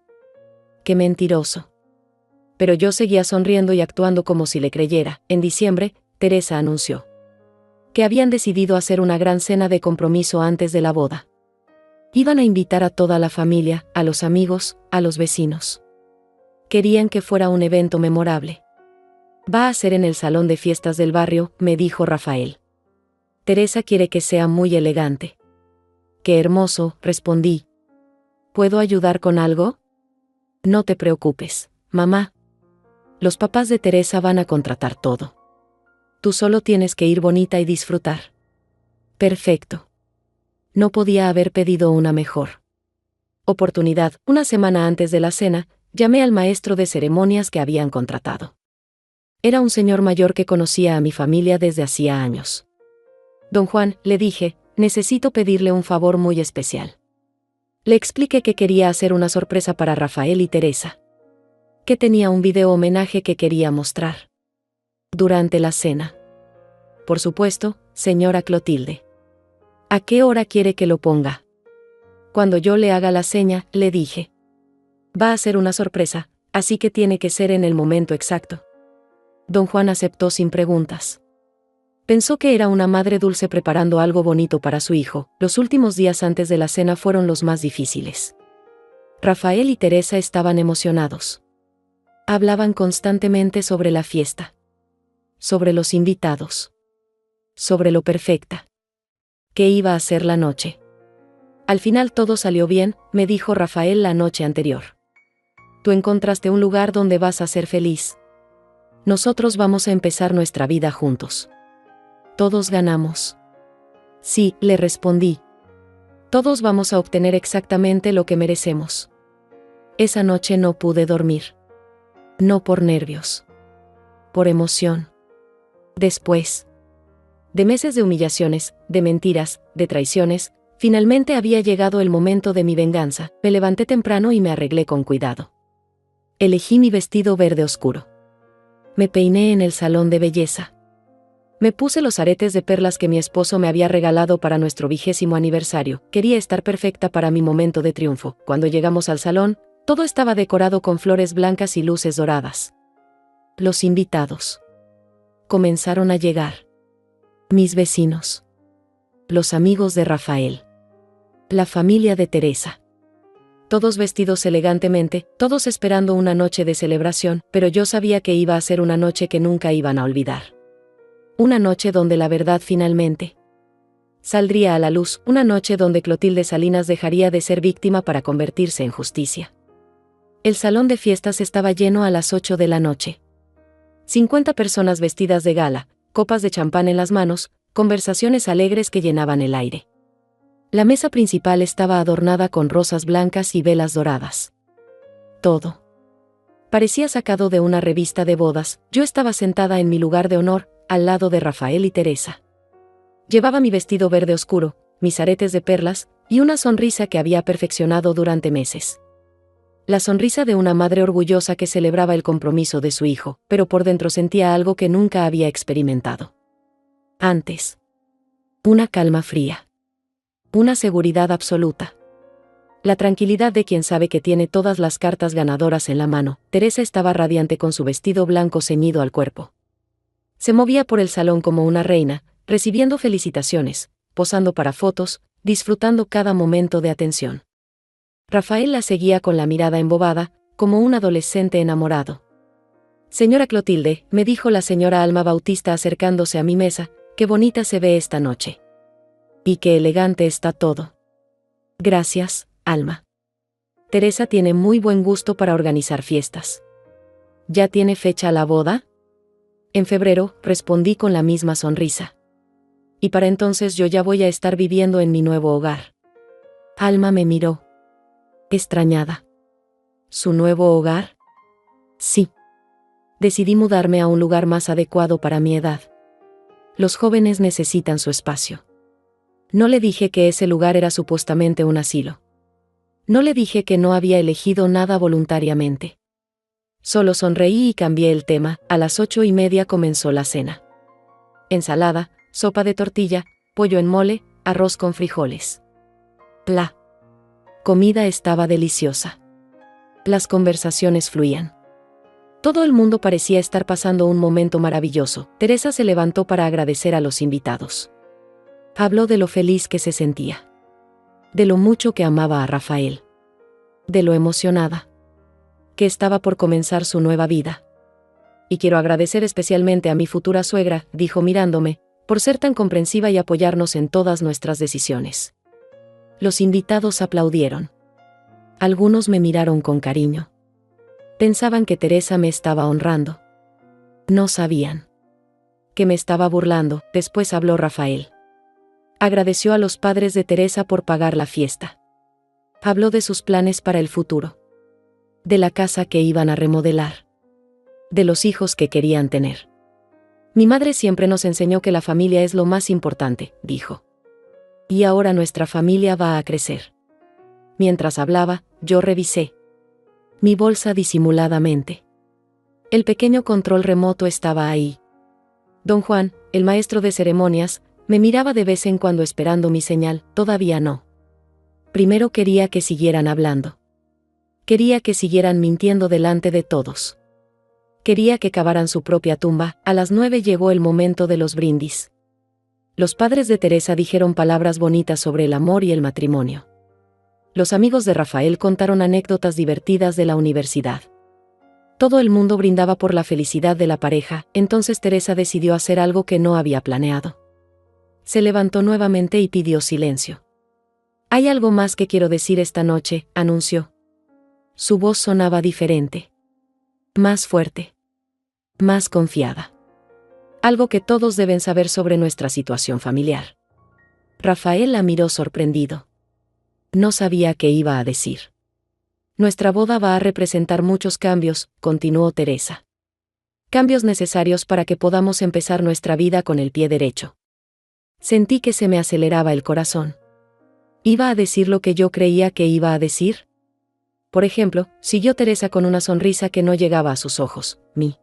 Qué mentiroso. Pero yo seguía sonriendo y actuando como si le creyera. En diciembre, Teresa anunció que habían decidido hacer una gran cena de compromiso antes de la boda. Iban a invitar a toda la familia, a los amigos, a los vecinos. Querían que fuera un evento memorable. Va a ser en el salón de fiestas del barrio, me dijo Rafael. Teresa quiere que sea muy elegante. Qué hermoso, respondí. ¿Puedo ayudar con algo? No te preocupes, mamá. Los papás de Teresa van a contratar todo. Tú solo tienes que ir bonita y disfrutar. Perfecto. No podía haber pedido una mejor oportunidad. Una semana antes de la cena, llamé al maestro de ceremonias que habían contratado. Era un señor mayor que conocía a mi familia desde hacía años. Don Juan, le dije, necesito pedirle un favor muy especial. Le expliqué que quería hacer una sorpresa para Rafael y Teresa. Que tenía un video homenaje que quería mostrar durante la cena. Por supuesto, señora Clotilde. ¿A qué hora quiere que lo ponga? Cuando yo le haga la seña, le dije. Va a ser una sorpresa, así que tiene que ser en el momento exacto. Don Juan aceptó sin preguntas. Pensó que era una madre dulce preparando algo bonito para su hijo. Los últimos días antes de la cena fueron los más difíciles. Rafael y Teresa estaban emocionados. Hablaban constantemente sobre la fiesta, sobre los invitados, sobre lo perfecta que iba a ser la noche. Al final todo salió bien, me dijo Rafael la noche anterior. Tú encontraste un lugar donde vas a ser feliz. Nosotros vamos a empezar nuestra vida juntos. Todos ganamos. Sí, le respondí. Todos vamos a obtener exactamente lo que merecemos. Esa noche no pude dormir. No por nervios. Por emoción. Después de meses de humillaciones, de mentiras, de traiciones, finalmente había llegado el momento de mi venganza. Me levanté temprano y me arreglé con cuidado. Elegí mi vestido verde oscuro. Me peiné en el salón de belleza. Me puse los aretes de perlas que mi esposo me había regalado para nuestro 20º aniversario. Quería estar perfecta para mi momento de triunfo. Cuando llegamos al salón, todo estaba decorado con flores blancas y luces doradas. Los invitados comenzaron a llegar. Mis vecinos. Los amigos de Rafael. La familia de Teresa. Todos vestidos elegantemente, todos esperando una noche de celebración, pero yo sabía que iba a ser una noche que nunca iban a olvidar. Una noche donde la verdad finalmente saldría a la luz, una noche donde Clotilde Salinas dejaría de ser víctima para convertirse en justicia. El salón de fiestas estaba lleno a las 8 de la noche. 50 personas vestidas de gala, copas de champán en las manos, conversaciones alegres que llenaban el aire. La mesa principal estaba adornada con rosas blancas y velas doradas. Todo parecía sacado de una revista de bodas. Yo estaba sentada en mi lugar de honor, al lado de Rafael y Teresa. Llevaba mi vestido verde oscuro, mis aretes de perlas, y una sonrisa que había perfeccionado durante meses. La sonrisa de una madre orgullosa que celebraba el compromiso de su hijo, pero por dentro sentía algo que nunca había experimentado antes. Una calma fría. Una seguridad absoluta. La tranquilidad de quien sabe que tiene todas las cartas ganadoras en la mano. Teresa estaba radiante con su vestido blanco ceñido al cuerpo. Se movía por el salón como una reina, recibiendo felicitaciones, posando para fotos, disfrutando cada momento de atención. Rafael la seguía con la mirada embobada, como un adolescente enamorado. Señora Clotilde, me dijo la señora Alma Bautista acercándose a mi mesa, qué bonita se ve esta noche. Y qué elegante está todo. Gracias, Alma. Teresa tiene muy buen gusto para organizar fiestas. ¿Ya tiene fecha la boda? En febrero, respondí con la misma sonrisa. Y para entonces yo ya voy a estar viviendo en mi nuevo hogar. Alma me miró. Extrañada. ¿Su nuevo hogar? Sí. Decidí mudarme a un lugar más adecuado para mi edad. Los jóvenes necesitan su espacio. No le dije que ese lugar era supuestamente un asilo. No le dije que no había elegido nada voluntariamente. Solo sonreí y cambié el tema. A las 8:30 comenzó la cena. Ensalada, sopa de tortilla, pollo en mole, arroz con frijoles. La comida estaba deliciosa. Las conversaciones fluían. Todo el mundo parecía estar pasando un momento maravilloso. Teresa se levantó para agradecer a los invitados. Habló de lo feliz que se sentía. De lo mucho que amaba a Rafael. De lo emocionada que estaba por comenzar su nueva vida. Y quiero agradecer especialmente a mi futura suegra, dijo mirándome, por ser tan comprensiva y apoyarnos en todas nuestras decisiones. Los invitados aplaudieron. Algunos me miraron con cariño. Pensaban que Teresa me estaba honrando. No sabían que me estaba burlando. Después habló Rafael. Agradeció a los padres de Teresa por pagar la fiesta. Habló de sus planes para el futuro. De la casa que iban a remodelar. De los hijos que querían tener. Mi madre siempre nos enseñó que la familia es lo más importante, dijo. Y ahora nuestra familia va a crecer. Mientras hablaba, yo revisé mi bolsa disimuladamente. El pequeño control remoto estaba ahí. Don Juan, el maestro de ceremonias, me miraba de vez en cuando esperando mi señal. Todavía no. Primero quería que siguieran hablando. Quería que siguieran mintiendo delante de todos. Quería que cavaran su propia tumba. A las 9 llegó el momento de los brindis. Los padres de Teresa dijeron palabras bonitas sobre el amor y el matrimonio. Los amigos de Rafael contaron anécdotas divertidas de la universidad. Todo el mundo brindaba por la felicidad de la pareja. Entonces Teresa decidió hacer algo que no había planeado. Se levantó nuevamente y pidió silencio. «Hay algo más que quiero decir esta noche», anunció. Su voz sonaba diferente. Más fuerte. Más confiada. Algo que todos deben saber sobre nuestra situación familiar. Rafael la miró sorprendido. No sabía qué iba a decir. «Nuestra boda va a representar muchos cambios», continuó Teresa. «Cambios necesarios para que podamos empezar nuestra vida con el pie derecho». Sentí que se me aceleraba el corazón. ¿Iba a decir lo que yo creía que iba a decir? Por ejemplo, siguió Teresa con una sonrisa que no llegaba a sus ojos. Mi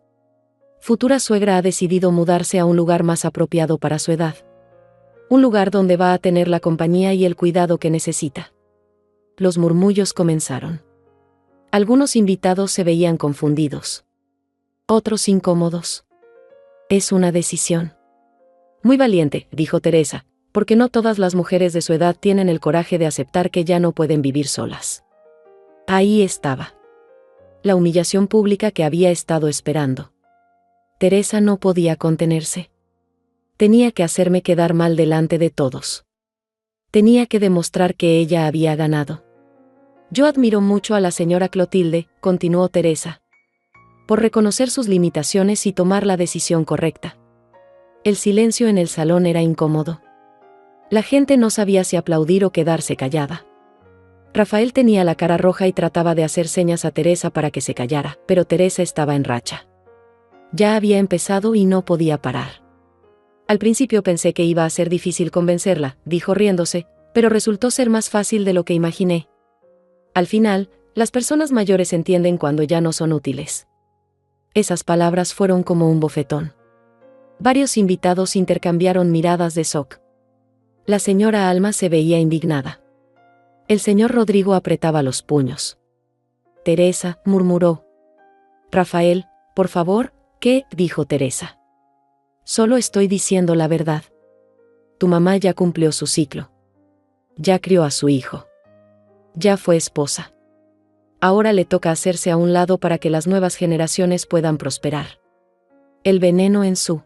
futura suegra ha decidido mudarse a un lugar más apropiado para su edad. Un lugar donde va a tener la compañía y el cuidado que necesita. Los murmullos comenzaron. Algunos invitados se veían confundidos. Otros incómodos. Es una decisión muy valiente, dijo Teresa, porque no todas las mujeres de su edad tienen el coraje de aceptar que ya no pueden vivir solas. Ahí estaba. La humillación pública que había estado esperando. Teresa no podía contenerse. Tenía que hacerme quedar mal delante de todos. Tenía que demostrar que ella había ganado. Yo admiro mucho a la señora Clotilde, continuó Teresa, por reconocer sus limitaciones y tomar la decisión correcta. El silencio en el salón era incómodo. La gente no sabía si aplaudir o quedarse callada. Rafael tenía la cara roja y trataba de hacer señas a Teresa para que se callara, pero Teresa estaba en racha. Ya había empezado y no podía parar. Al principio pensé que iba a ser difícil convencerla, dijo riéndose, pero resultó ser más fácil de lo que imaginé. Al final, las personas mayores entienden cuando ya no son útiles. Esas palabras fueron como un bofetón. Varios invitados intercambiaron miradas de shock. La señora Alma se veía indignada. El señor Rodrigo apretaba los puños. Teresa, murmuró. Rafael, por favor, ¿qué? Dijo Teresa. Solo estoy diciendo la verdad. Tu mamá ya cumplió su ciclo. Ya crió a su hijo. Ya fue esposa. Ahora le toca hacerse a un lado para que las nuevas generaciones puedan prosperar. El veneno en su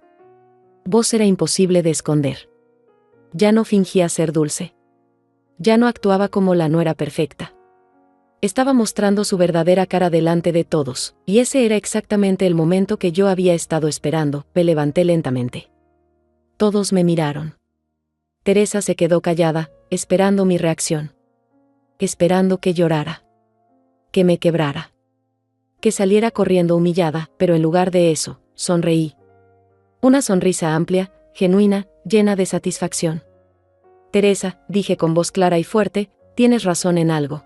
voz era imposible de esconder. Ya no fingía ser dulce. Ya no actuaba como la nuera perfecta. Estaba mostrando su verdadera cara delante de todos, y ese era exactamente el momento que yo había estado esperando. Me levanté lentamente. Todos me miraron. Teresa se quedó callada, esperando mi reacción. Esperando que llorara. Que me quebrara. Que saliera corriendo humillada, pero en lugar de eso, sonreí. Una sonrisa amplia, genuina, llena de satisfacción. Teresa, dije con voz clara y fuerte, tienes razón en algo.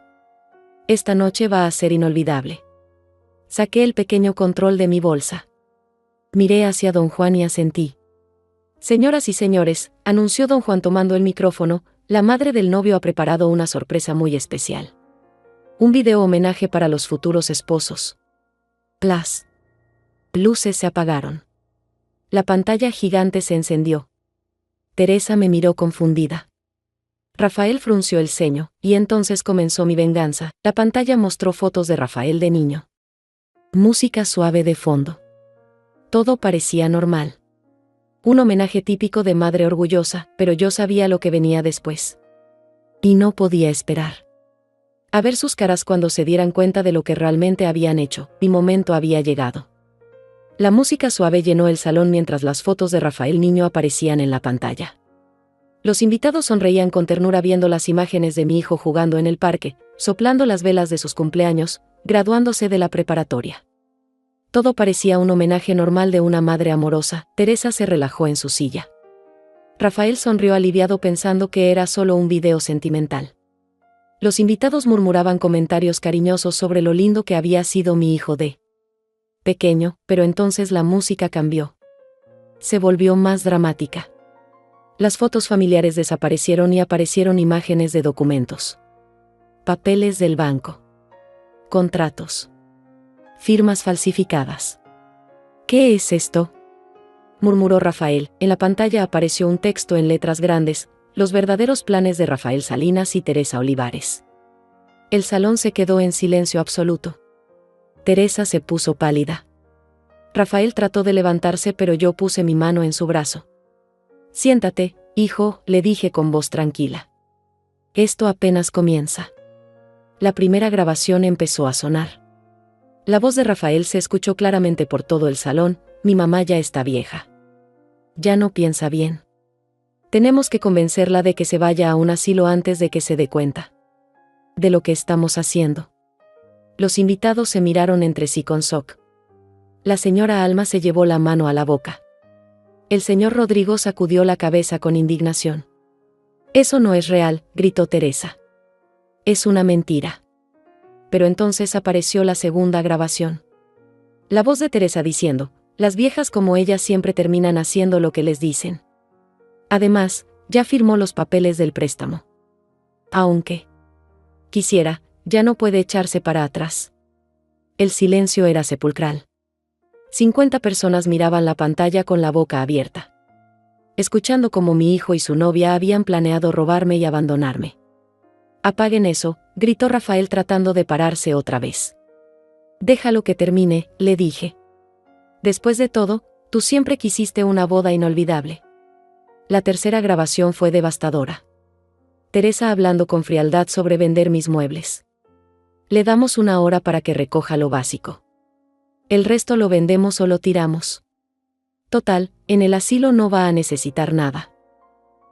Esta noche va a ser inolvidable. Saqué el pequeño control de mi bolsa. Miré hacia don Juan y asentí. Señoras y señores, anunció don Juan tomando el micrófono, la madre del novio ha preparado una sorpresa muy especial. Un video homenaje para los futuros esposos. Las luces se apagaron. La pantalla gigante se encendió. Teresa me miró confundida. Rafael frunció el ceño, y entonces comenzó mi venganza. La pantalla mostró fotos de Rafael de niño. Música suave de fondo. Todo parecía normal. Un homenaje típico de madre orgullosa, pero yo sabía lo que venía después. Y no podía esperar a ver sus caras cuando se dieran cuenta de lo que realmente habían hecho. Mi momento había llegado. La música suave llenó el salón mientras las fotos de Rafael niño aparecían en la pantalla. Los invitados sonreían con ternura viendo las imágenes de mi hijo jugando en el parque, soplando las velas de sus cumpleaños, graduándose de la preparatoria. Todo parecía un homenaje normal de una madre amorosa. Teresa se relajó en su silla. Rafael sonrió aliviado pensando que era solo un video sentimental. Los invitados murmuraban comentarios cariñosos sobre lo lindo que había sido mi hijo de pequeño, pero entonces la música cambió. Se volvió más dramática. Las fotos familiares desaparecieron y aparecieron imágenes de documentos. Papeles del banco. Contratos. Firmas falsificadas. ¿Qué es esto?, murmuró Rafael. En la pantalla apareció un texto en letras grandes: los verdaderos planes de Rafael Salinas y Teresa Olivares. El salón se quedó en silencio absoluto. Teresa se puso pálida. Rafael trató de levantarse, pero yo puse mi mano en su brazo. Siéntate, hijo, le dije con voz tranquila. Esto apenas comienza. La primera grabación empezó a sonar. La voz de Rafael se escuchó claramente por todo el salón: mi mamá ya está vieja. Ya no piensa bien. Tenemos que convencerla de que se vaya a un asilo antes de que se dé cuenta de lo que estamos haciendo. Los invitados se miraron entre sí con shock. La señora Alma se llevó la mano a la boca. El señor Rodrigo sacudió la cabeza con indignación. Eso no es real, gritó Teresa. Es una mentira. Pero entonces apareció la segunda grabación. La voz de Teresa diciendo: las viejas como ella siempre terminan haciendo lo que les dicen. Además, ya firmó los papeles del préstamo. Aunque quisiera, ya no puede echarse para atrás. El silencio era sepulcral. 50 personas miraban la pantalla con la boca abierta, escuchando cómo mi hijo y su novia habían planeado robarme y abandonarme. Apaguen eso, gritó Rafael tratando de pararse otra vez. Déjalo que termine, le dije. Después de todo, tú siempre quisiste una boda inolvidable. La tercera grabación fue devastadora. Teresa hablando con frialdad sobre vender mis muebles. Le damos 1 hora para que recoja lo básico. El resto lo vendemos o lo tiramos. Total, en el asilo no va a necesitar nada.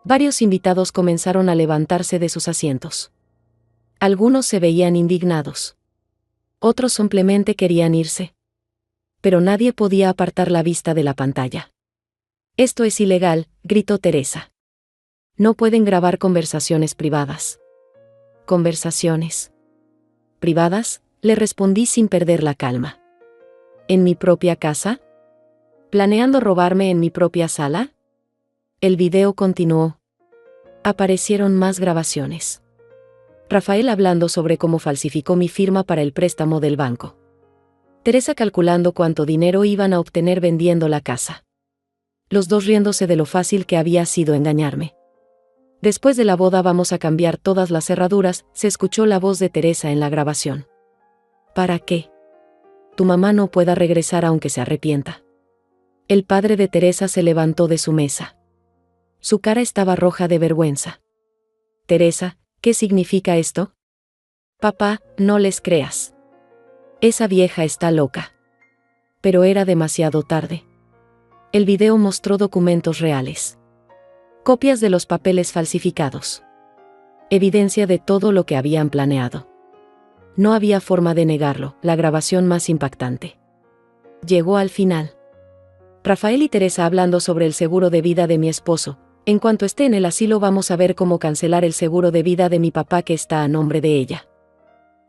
Varios invitados comenzaron a levantarse de sus asientos. Algunos se veían indignados. Otros simplemente querían irse. Pero nadie podía apartar la vista de la pantalla. Esto es ilegal, gritó Teresa. No pueden grabar conversaciones privadas. ¿Conversaciones privadas?, le respondí sin perder la calma. ¿En mi propia casa? ¿Planeando robarme en mi propia sala? El video continuó. Aparecieron más grabaciones. Rafael hablando sobre cómo falsificó mi firma para el préstamo del banco. Teresa calculando cuánto dinero iban a obtener vendiendo la casa. Los dos riéndose de lo fácil que había sido engañarme. Después de la boda vamos a cambiar todas las cerraduras, se escuchó la voz de Teresa en la grabación. ¿Para qué? Tu mamá no pueda regresar aunque se arrepienta. El padre de Teresa se levantó de su mesa. Su cara estaba roja de vergüenza. Teresa, ¿qué significa esto? Papá, no les creas. Esa vieja está loca. Pero era demasiado tarde. El video mostró documentos reales. Copias de los papeles falsificados. Evidencia de todo lo que habían planeado. No había forma de negarlo, la grabación más impactante. Llegó al final. Rafael y Teresa hablando sobre el seguro de vida de mi esposo. En cuanto esté en el asilo vamos a ver cómo cancelar el seguro de vida de mi papá que está a nombre de ella.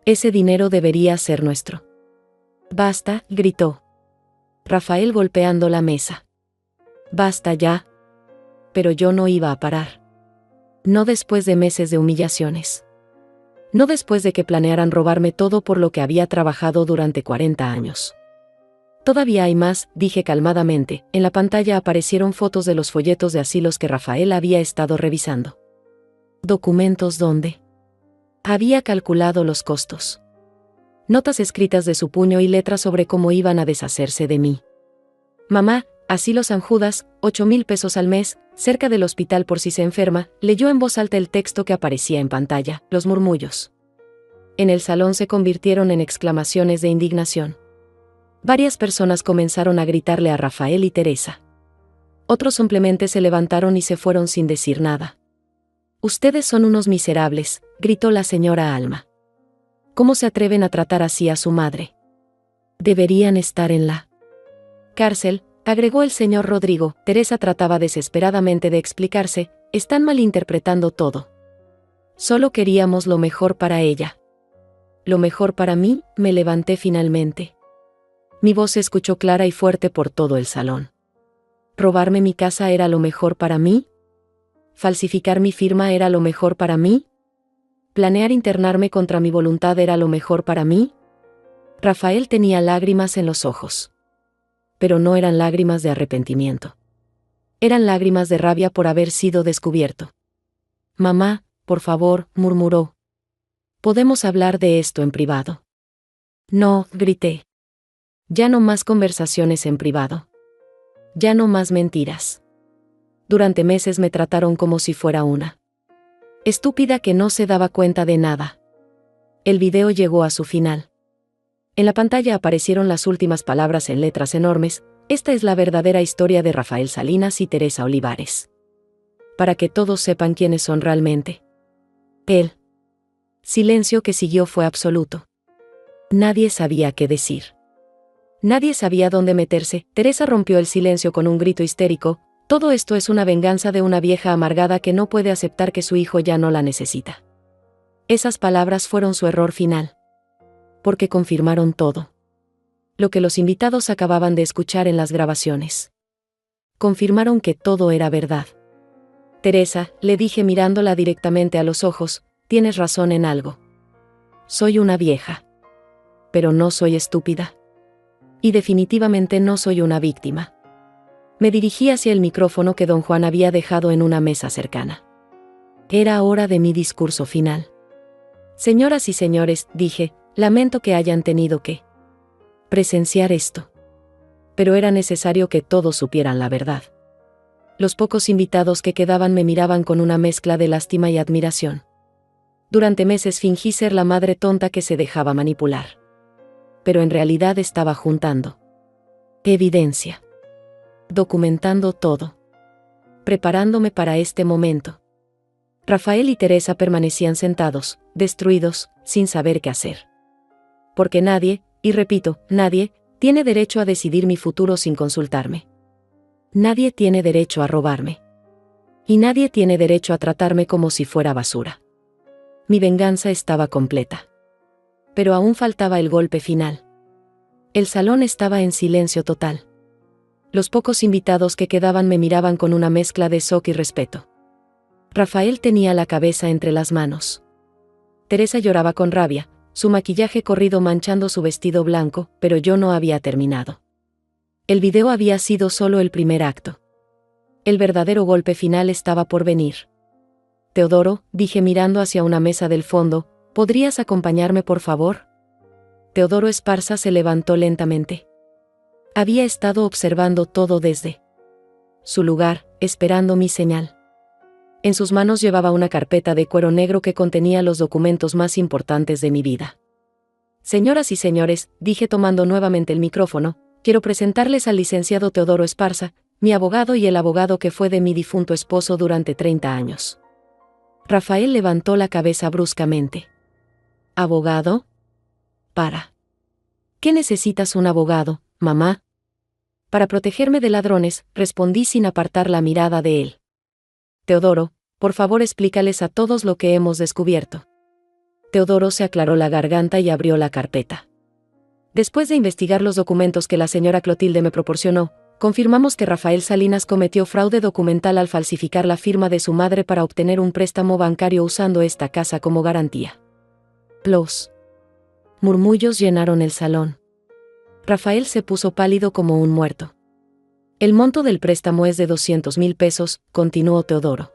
Ese dinero debería ser nuestro. Basta, gritó Rafael golpeando la mesa. Basta ya. Pero yo no iba a parar. No después de meses de humillaciones. No después de que planearan robarme todo por lo que había trabajado durante 40 años. Todavía hay más, dije calmadamente. En la pantalla aparecieron fotos de los folletos de asilos que Rafael había estado revisando. ¿Documentos dónde? Había calculado los costos. Notas escritas de su puño y letras sobre cómo iban a deshacerse de mí. Mamá, asilo San Judas, 8,000 pesos al mes, cerca del hospital por si se enferma, leyó en voz alta el texto que aparecía en pantalla, los murmullos. En el salón se convirtieron en exclamaciones de indignación. Varias personas comenzaron a gritarle a Rafael y Teresa. Otros simplemente se levantaron y se fueron sin decir nada. Ustedes son unos miserables, gritó la señora Alma. ¿Cómo se atreven a tratar así a su madre? Deberían estar en la cárcel, agregó el señor Rodrigo. Teresa trataba desesperadamente de explicarse, están malinterpretando todo. Solo queríamos lo mejor para ella. Lo mejor para mí, me levanté finalmente. Mi voz se escuchó clara y fuerte por todo el salón. ¿Robarme mi casa era lo mejor para mí? ¿Falsificar mi firma era lo mejor para mí? ¿Planear internarme contra mi voluntad era lo mejor para mí? Rafael tenía lágrimas en los ojos. Pero no eran lágrimas de arrepentimiento. Eran lágrimas de rabia por haber sido descubierto. Mamá, por favor, murmuró. ¿Podemos hablar de esto en privado? No, grité. Ya no más conversaciones en privado. Ya no más mentiras. Durante meses me trataron como si fuera una estúpida que no se daba cuenta de nada. El video llegó a su final. En la pantalla aparecieron las últimas palabras en letras enormes: esta es la verdadera historia de Rafael Salinas y Teresa Olivares. Para que todos sepan quiénes son realmente. El silencio que siguió fue absoluto. Nadie sabía qué decir. Nadie sabía dónde meterse. Teresa rompió el silencio con un grito histérico: todo esto es una venganza de una vieja amargada que no puede aceptar que su hijo ya no la necesita. Esas palabras fueron su error final. Porque confirmaron todo. Lo que los invitados acababan de escuchar en las grabaciones. Confirmaron que todo era verdad. Teresa, le dije mirándola directamente a los ojos, tienes razón en algo. Soy una vieja. Pero no soy estúpida. Y definitivamente no soy una víctima. Me dirigí hacia el micrófono que don Juan había dejado en una mesa cercana. Era hora de mi discurso final. Señoras y señores, dije, lamento que hayan tenido que presenciar esto. Pero era necesario que todos supieran la verdad. Los pocos invitados que quedaban me miraban con una mezcla de lástima y admiración. Durante meses fingí ser la madre tonta que se dejaba manipular. Pero en realidad estaba juntando evidencia. Documentando todo. Preparándome para este momento. Rafael y Teresa permanecían sentados, destruidos, sin saber qué hacer. Porque nadie, y repito, nadie, tiene derecho a decidir mi futuro sin consultarme. Nadie tiene derecho a robarme. Y nadie tiene derecho a tratarme como si fuera basura. Mi venganza estaba completa. Pero aún faltaba el golpe final. El salón estaba en silencio total. Los pocos invitados que quedaban me miraban con una mezcla de shock y respeto. Rafael tenía la cabeza entre las manos. Teresa lloraba con rabia, su maquillaje corrido manchando su vestido blanco, pero yo no había terminado. El video había sido solo el primer acto. El verdadero golpe final estaba por venir. Teodoro, dije mirando hacia una mesa del fondo, ¿podrías acompañarme por favor? Teodoro Esparza se levantó lentamente. Había estado observando todo desde su lugar, esperando mi señal. En sus manos llevaba una carpeta de cuero negro que contenía los documentos más importantes de mi vida. Señoras y señores, dije tomando nuevamente el micrófono, quiero presentarles al licenciado Teodoro Esparza, mi abogado y el abogado que fue de mi difunto esposo durante 30 años. Rafael levantó la cabeza bruscamente. ¿Abogado? ¿Para qué necesitas un abogado, mamá? Para protegerme de ladrones, respondí sin apartar la mirada de él. Teodoro, por favor explícales a todos lo que hemos descubierto. Teodoro se aclaró la garganta y abrió la carpeta. Después de investigar los documentos que la señora Clotilde me proporcionó, confirmamos que Rafael Salinas cometió fraude documental al falsificar la firma de su madre para obtener un préstamo bancario usando esta casa como garantía. Los murmullos llenaron el salón. Rafael se puso pálido como un muerto. El monto del préstamo es de 200,000 pesos, continuó Teodoro.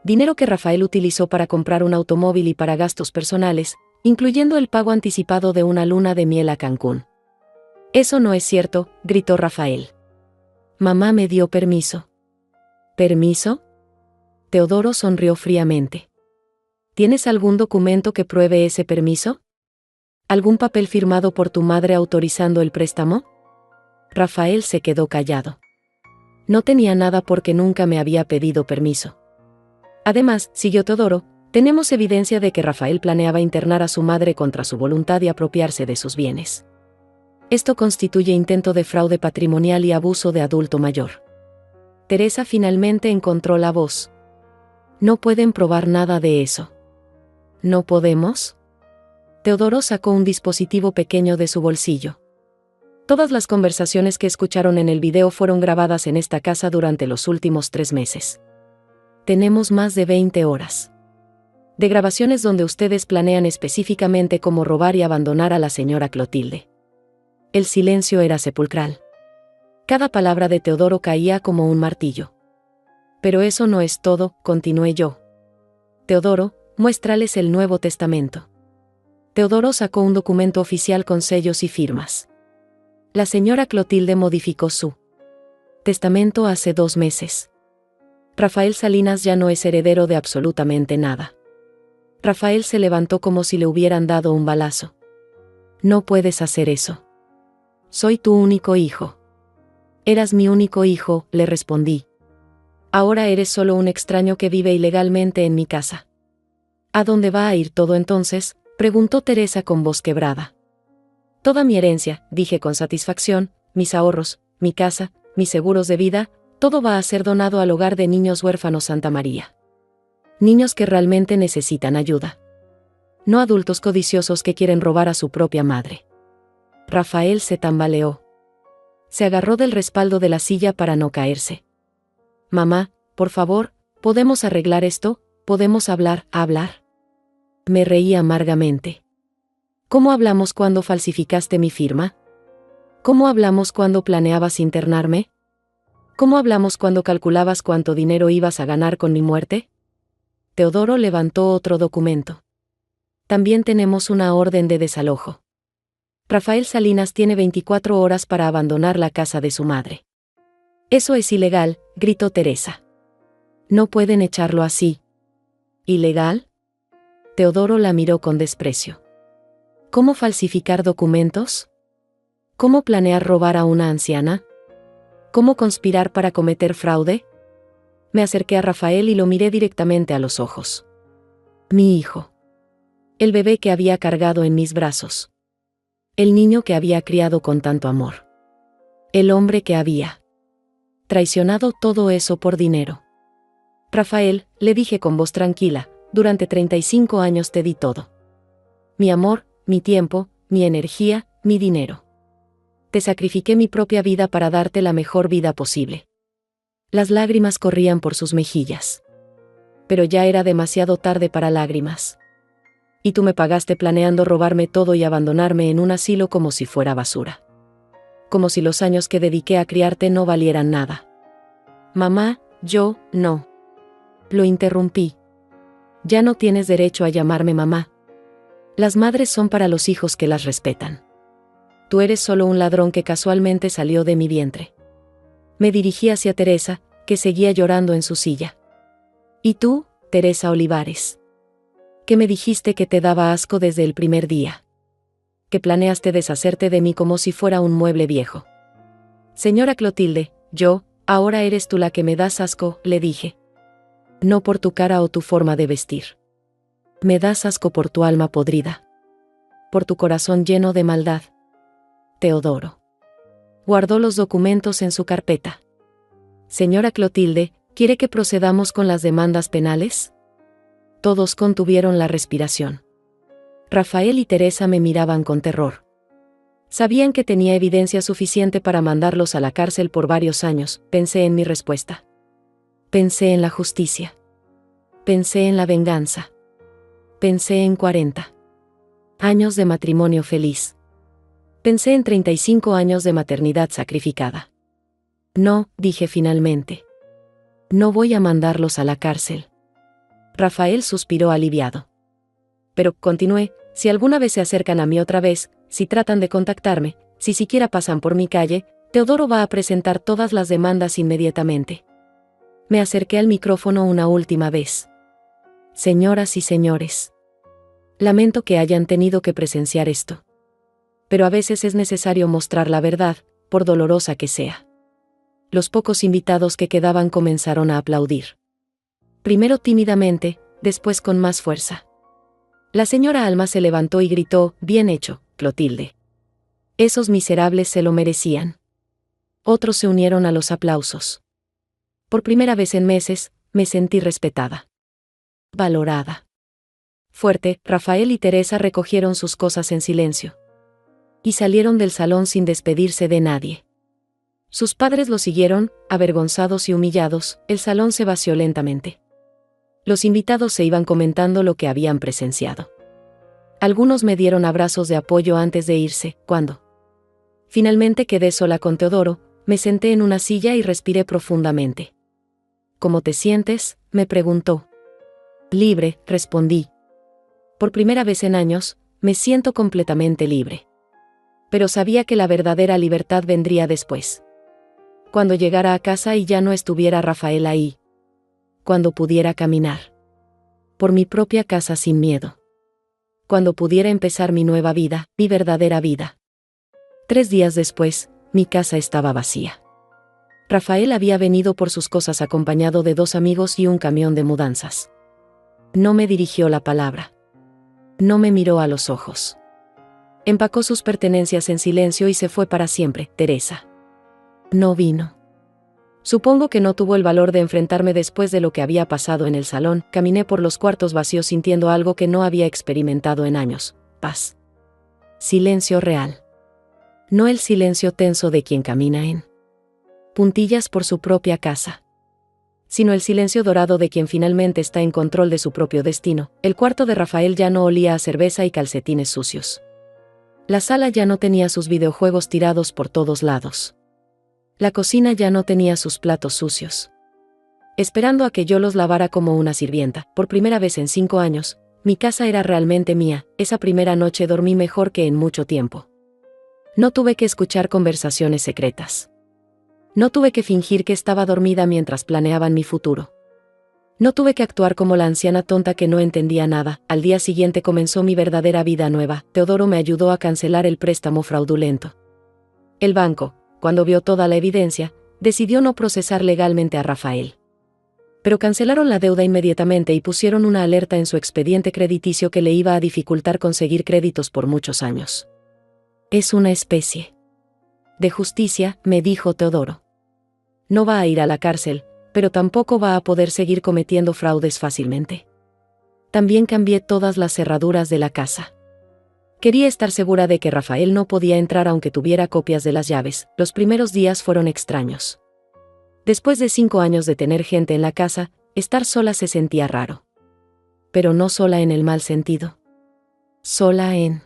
Dinero que Rafael utilizó para comprar un automóvil y para gastos personales, incluyendo el pago anticipado de una luna de miel a Cancún. Eso no es cierto, gritó Rafael. Mamá me dio permiso. ¿Permiso? Teodoro sonrió fríamente. ¿Tienes algún documento que pruebe ese permiso? ¿Algún papel firmado por tu madre autorizando el préstamo? Rafael se quedó callado. No tenía nada porque nunca me había pedido permiso. Además, siguió Teodoro, tenemos evidencia de que Rafael planeaba internar a su madre contra su voluntad y apropiarse de sus bienes. Esto constituye intento de fraude patrimonial y abuso de adulto mayor. Teresa finalmente encontró la voz. No pueden probar nada de eso. ¿No podemos? Teodoro sacó un dispositivo pequeño de su bolsillo. Todas las conversaciones que escucharon en el video fueron grabadas en esta casa durante los últimos 3 meses. Tenemos más de 20 horas. De grabaciones donde ustedes planean específicamente cómo robar y abandonar a la señora Clotilde. El silencio era sepulcral. Cada palabra de Teodoro caía como un martillo. Pero eso no es todo, continué yo. Teodoro, muéstrales el Nuevo Testamento. Teodoro sacó un documento oficial con sellos y firmas. La señora Clotilde modificó su testamento hace 2 meses. Rafael Salinas ya no es heredero de absolutamente nada. Rafael se levantó como si le hubieran dado un balazo. No puedes hacer eso. Soy tu único hijo. Eras mi único hijo, le respondí. Ahora eres solo un extraño que vive ilegalmente en mi casa. ¿A dónde va a ir todo entonces?, preguntó Teresa con voz quebrada. Toda mi herencia, dije con satisfacción, mis ahorros, mi casa, mis seguros de vida, todo va a ser donado al hogar de niños huérfanos Santa María. Niños que realmente necesitan ayuda. No adultos codiciosos que quieren robar a su propia madre. Rafael se tambaleó. Se agarró del respaldo de la silla para no caerse. Mamá, por favor, ¿podemos arreglar esto? ¿Podemos hablar? Me reí amargamente. ¿Cómo hablamos cuando falsificaste mi firma? ¿Cómo hablamos cuando planeabas internarme? ¿Cómo hablamos cuando calculabas cuánto dinero ibas a ganar con mi muerte? Teodoro levantó otro documento. También tenemos una orden de desalojo. Rafael Salinas tiene 24 horas para abandonar la casa de su madre. Eso es ilegal, gritó Teresa. No pueden echarlo así. ¿Ilegal? Teodoro la miró con desprecio. ¿Cómo falsificar documentos? ¿Cómo planear robar a una anciana? ¿Cómo conspirar para cometer fraude? Me acerqué a Rafael y lo miré directamente a los ojos. Mi hijo. El bebé que había cargado en mis brazos. El niño que había criado con tanto amor. El hombre que había traicionado todo eso por dinero. Rafael, le dije con voz tranquila, durante 35 años te di todo. Mi amor, mi tiempo, mi energía, mi dinero. Te sacrifiqué mi propia vida para darte la mejor vida posible. Las lágrimas corrían por sus mejillas. Pero ya era demasiado tarde para lágrimas. Y tú me pagaste planeando robarme todo y abandonarme en un asilo como si fuera basura. Como si los años que dediqué a criarte no valieran nada. Mamá, yo, no. Lo interrumpí. Ya no tienes derecho a llamarme mamá. Las madres son para los hijos que las respetan. Tú eres solo un ladrón que casualmente salió de mi vientre. Me dirigí hacia Teresa, que seguía llorando en su silla. ¿Y tú, Teresa Olivares? ¿Qué me dijiste que te daba asco desde el primer día? Que planeaste deshacerte de mí como si fuera un mueble viejo. Señora Clotilde, ahora eres tú la que me das asco, le dije. No por tu cara o tu forma de vestir. Me das asco por tu alma podrida. Por tu corazón lleno de maldad. Teodoro. Guardó los documentos en su carpeta. Señora Clotilde, ¿quiere que procedamos con las demandas penales? Todos contuvieron la respiración. Rafael y Teresa me miraban con terror. Sabían que tenía evidencia suficiente para mandarlos a la cárcel por varios años. Pensé en mi respuesta. Pensé en la justicia. Pensé en la venganza. Pensé en 40 años de matrimonio feliz. Pensé en 35 años de maternidad sacrificada. No, dije finalmente. No voy a mandarlos a la cárcel. Rafael suspiró aliviado. Pero, continué, si alguna vez se acercan a mí otra vez, si tratan de contactarme, si siquiera pasan por mi calle, Teodoro va a presentar todas las demandas inmediatamente. Me acerqué al micrófono una última vez. Señoras y señores. Lamento que hayan tenido que presenciar esto. Pero a veces es necesario mostrar la verdad, por dolorosa que sea. Los pocos invitados que quedaban comenzaron a aplaudir. Primero tímidamente, después con más fuerza. La señora Alma se levantó y gritó, bien hecho, Clotilde. Esos miserables se lo merecían. Otros se unieron a los aplausos. Por primera vez en meses, me sentí respetada. Valorada. Fuerte, Rafael y Teresa recogieron sus cosas en silencio. Y salieron del salón sin despedirse de nadie. Sus padres lo siguieron, avergonzados y humillados, el salón se vació lentamente. Los invitados se iban comentando lo que habían presenciado. Algunos me dieron abrazos de apoyo antes de irse. Cuando finalmente quedé sola con Teodoro, me senté en una silla y respiré profundamente. ¿Cómo te sientes?, me preguntó. Libre, respondí. Por primera vez en años, me siento completamente libre. Pero sabía que la verdadera libertad vendría después. Cuando llegara a casa y ya no estuviera Rafael ahí. Cuando pudiera caminar por mi propia casa sin miedo. Cuando pudiera empezar mi nueva vida, mi verdadera vida. 3 días después, mi casa estaba vacía. Rafael había venido por sus cosas acompañado de 2 amigos y un camión de mudanzas. No me dirigió la palabra. No me miró a los ojos. Empacó sus pertenencias en silencio y se fue para siempre. Teresa no vino. Supongo que no tuvo el valor de enfrentarme después de lo que había pasado en el salón. Caminé por los cuartos vacíos sintiendo algo que no había experimentado en años. Paz. Silencio real. No el silencio tenso de quien camina en puntillas por su propia casa, sino el silencio dorado de quien finalmente está en control de su propio destino. El cuarto de Rafael ya no olía a cerveza y calcetines sucios. La sala ya no tenía sus videojuegos tirados por todos lados. La cocina ya no tenía sus platos sucios, esperando a que yo los lavara como una sirvienta. Por primera vez en 5 años, mi casa era realmente mía. Esa primera noche dormí mejor que en mucho tiempo. No tuve que escuchar conversaciones secretas. No tuve que fingir que estaba dormida mientras planeaban mi futuro. No tuve que actuar como la anciana tonta que no entendía nada. Al día siguiente comenzó mi verdadera vida nueva. Teodoro me ayudó a cancelar el préstamo fraudulento. El banco, cuando vio toda la evidencia, decidió no procesar legalmente a Rafael. Pero cancelaron la deuda inmediatamente y pusieron una alerta en su expediente crediticio que le iba a dificultar conseguir créditos por muchos años. Es una especie de justicia, me dijo Teodoro. No va a ir a la cárcel, pero tampoco va a poder seguir cometiendo fraudes fácilmente. También cambié todas las cerraduras de la casa. Quería estar segura de que Rafael no podía entrar aunque tuviera copias de las llaves. Los primeros días fueron extraños. Después de 5 años de tener gente en la casa, estar sola se sentía raro. Pero no sola en el mal sentido. Sola en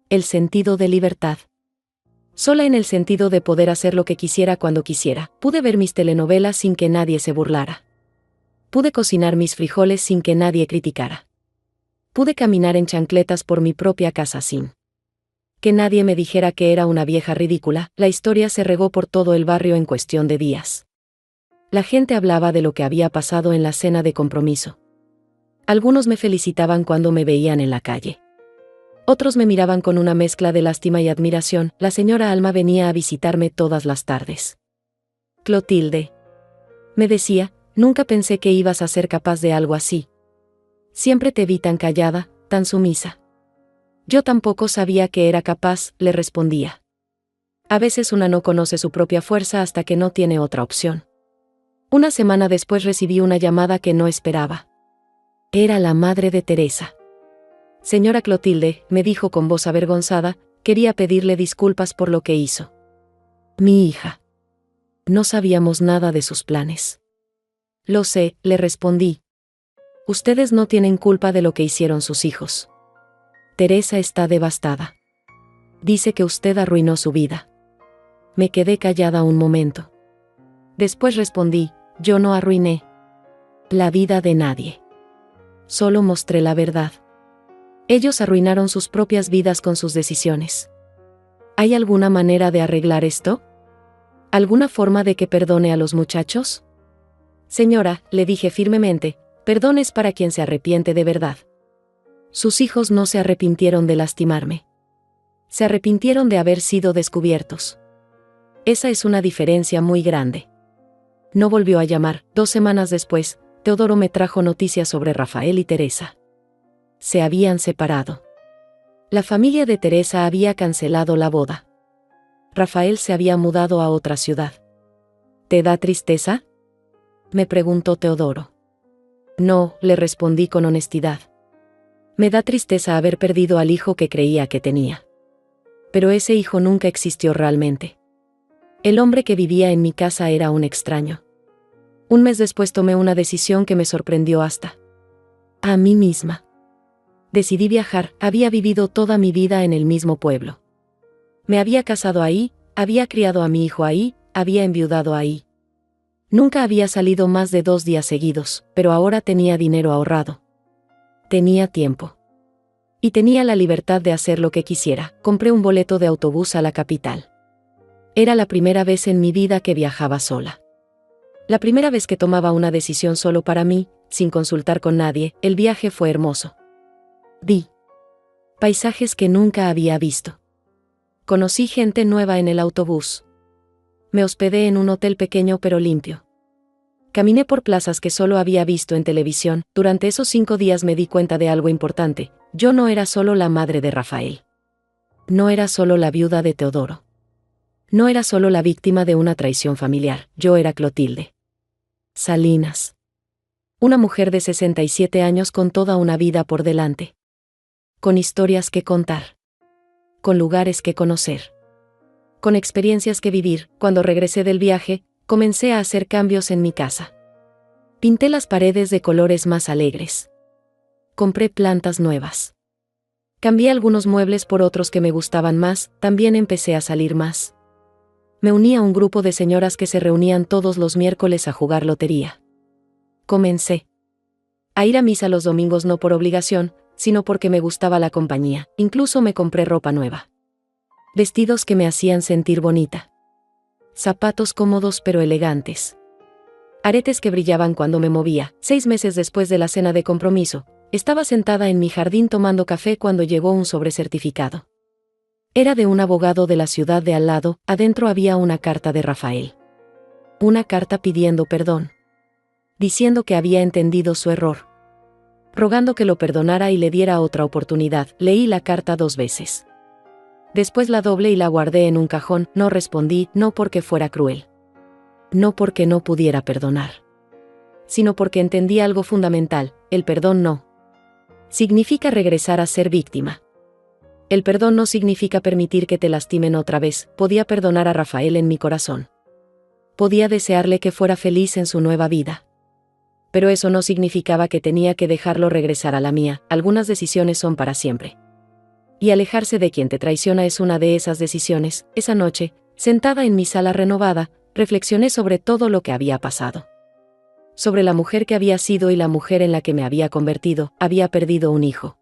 el sentido de libertad. Sola en el sentido de poder hacer lo que quisiera cuando quisiera. Pude ver mis telenovelas sin que nadie se burlara. Pude cocinar mis frijoles sin que nadie criticara. Pude caminar en chancletas por mi propia casa sin que nadie me dijera que era una vieja ridícula. La historia se regó por todo el barrio en cuestión de días. La gente hablaba de lo que había pasado en la cena de compromiso. Algunos me felicitaban cuando me veían en la calle. Otros me miraban con una mezcla de lástima y admiración. La señora Alma venía a visitarme todas las tardes. Clotilde, me decía, nunca pensé que ibas a ser capaz de algo así. Siempre te vi tan callada, tan sumisa. Yo tampoco sabía que era capaz, le respondía. A veces una no conoce su propia fuerza hasta que no tiene otra opción. Una semana después recibí una llamada que no esperaba. Era la madre de Teresa. Señora Clotilde, me dijo con voz avergonzada, quería pedirle disculpas por lo que hizo. Mi hija. No sabíamos nada de sus planes. Lo sé, le respondí. Ustedes no tienen culpa de lo que hicieron sus hijos. Teresa está devastada. Dice que usted arruinó su vida. Me quedé callada un momento. Después respondí, yo no arruiné la vida de nadie. Solo mostré la verdad. Ellos arruinaron sus propias vidas con sus decisiones. ¿Hay alguna manera de arreglar esto? ¿Alguna forma de que perdone a los muchachos? Señora, le dije firmemente, perdón es para quien se arrepiente de verdad. Sus hijos no se arrepintieron de lastimarme. Se arrepintieron de haber sido descubiertos. Esa es una diferencia muy grande. No volvió a llamar. 2 semanas después, Teodoro me trajo noticias sobre Rafael y Teresa. Se habían separado. La familia de Teresa había cancelado la boda. Rafael se había mudado a otra ciudad. ¿Te da tristeza?, me preguntó Teodoro. No, le respondí con honestidad. Me da tristeza haber perdido al hijo que creía que tenía. Pero ese hijo nunca existió realmente. El hombre que vivía en mi casa era un extraño. Un mes después tomé una decisión que me sorprendió hasta a mí misma. Decidí viajar. Había vivido toda mi vida en el mismo pueblo. Me había casado ahí, había criado a mi hijo ahí, había enviudado ahí. Nunca había salido más de 2 días seguidos, pero ahora tenía dinero ahorrado. Tenía tiempo. Y tenía la libertad de hacer lo que quisiera. Compré un boleto de autobús a la capital. Era la primera vez en mi vida que viajaba sola. La primera vez que tomaba una decisión solo para mí, sin consultar con nadie. El viaje fue hermoso. Vi paisajes que nunca había visto. Conocí gente nueva en el autobús. Me hospedé en un hotel pequeño pero limpio. Caminé por plazas que solo había visto en televisión. Durante esos 5 días me di cuenta de algo importante. Yo no era solo la madre de Rafael. No era solo la viuda de Teodoro. No era solo la víctima de una traición familiar. Yo era Clotilde Salinas. Una mujer de 67 años con toda una vida por delante. Con historias que contar. Con lugares que conocer. Con experiencias que vivir. Cuando regresé del viaje, comencé a hacer cambios en mi casa. Pinté las paredes de colores más alegres. Compré plantas nuevas. Cambié algunos muebles por otros que me gustaban más. También empecé a salir más. Me uní a un grupo de señoras que se reunían todos los miércoles a jugar lotería. Comencé a ir a misa los domingos no por obligación, sino porque me gustaba la compañía. Incluso me compré ropa nueva. Vestidos que me hacían sentir bonita. Zapatos cómodos pero elegantes. Aretes que brillaban cuando me movía. 6 meses después de la cena de compromiso, estaba sentada en mi jardín tomando café cuando llegó un sobrecertificado. Era de un abogado de la ciudad de al lado. Adentro había una carta de Rafael. Una carta pidiendo perdón. Diciendo que había entendido su error. Rogando que lo perdonara y le diera otra oportunidad. Leí la carta 2 veces. Después la doblé y la guardé en un cajón. No respondí, no porque fuera cruel. No porque no pudiera perdonar. Sino porque entendí algo fundamental. El perdón no significa regresar a ser víctima. El perdón no significa permitir que te lastimen otra vez. Podía perdonar a Rafael en mi corazón. Podía desearle que fuera feliz en su nueva vida. Pero eso no significaba que tenía que dejarlo regresar a la mía. Algunas decisiones son para siempre. Y alejarse de quien te traiciona es una de esas decisiones. Esa noche, sentada en mi sala renovada, reflexioné sobre todo lo que había pasado. Sobre la mujer que había sido y la mujer en la que me había convertido. Había perdido un hijo.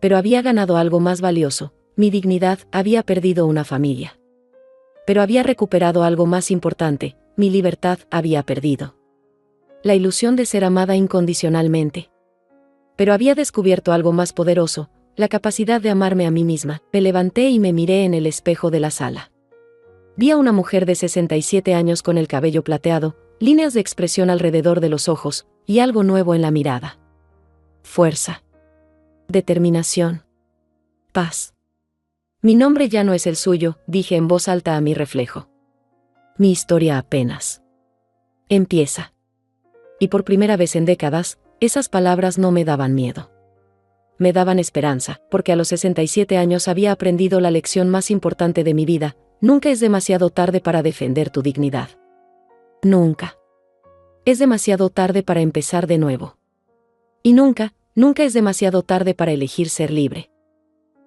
Pero había ganado algo más valioso, mi dignidad. Había perdido una familia. Pero había recuperado algo más importante, mi libertad. Había perdido la ilusión de ser amada incondicionalmente. Pero había descubierto algo más poderoso, la capacidad de amarme a mí misma. Me levanté y me miré en el espejo de la sala. Vi a una mujer de 67 años con el cabello plateado, líneas de expresión alrededor de los ojos, y algo nuevo en la mirada. Fuerza. Determinación. Paz. Mi nombre ya no es el suyo, dije en voz alta a mi reflejo. Mi historia apenas empieza. Y por primera vez en décadas, esas palabras no me daban miedo. Me daban esperanza, porque a los 67 años había aprendido la lección más importante de mi vida. Nunca es demasiado tarde para defender tu dignidad. Nunca. Es demasiado tarde para empezar de nuevo. Y nunca, nunca es demasiado tarde para elegir ser libre.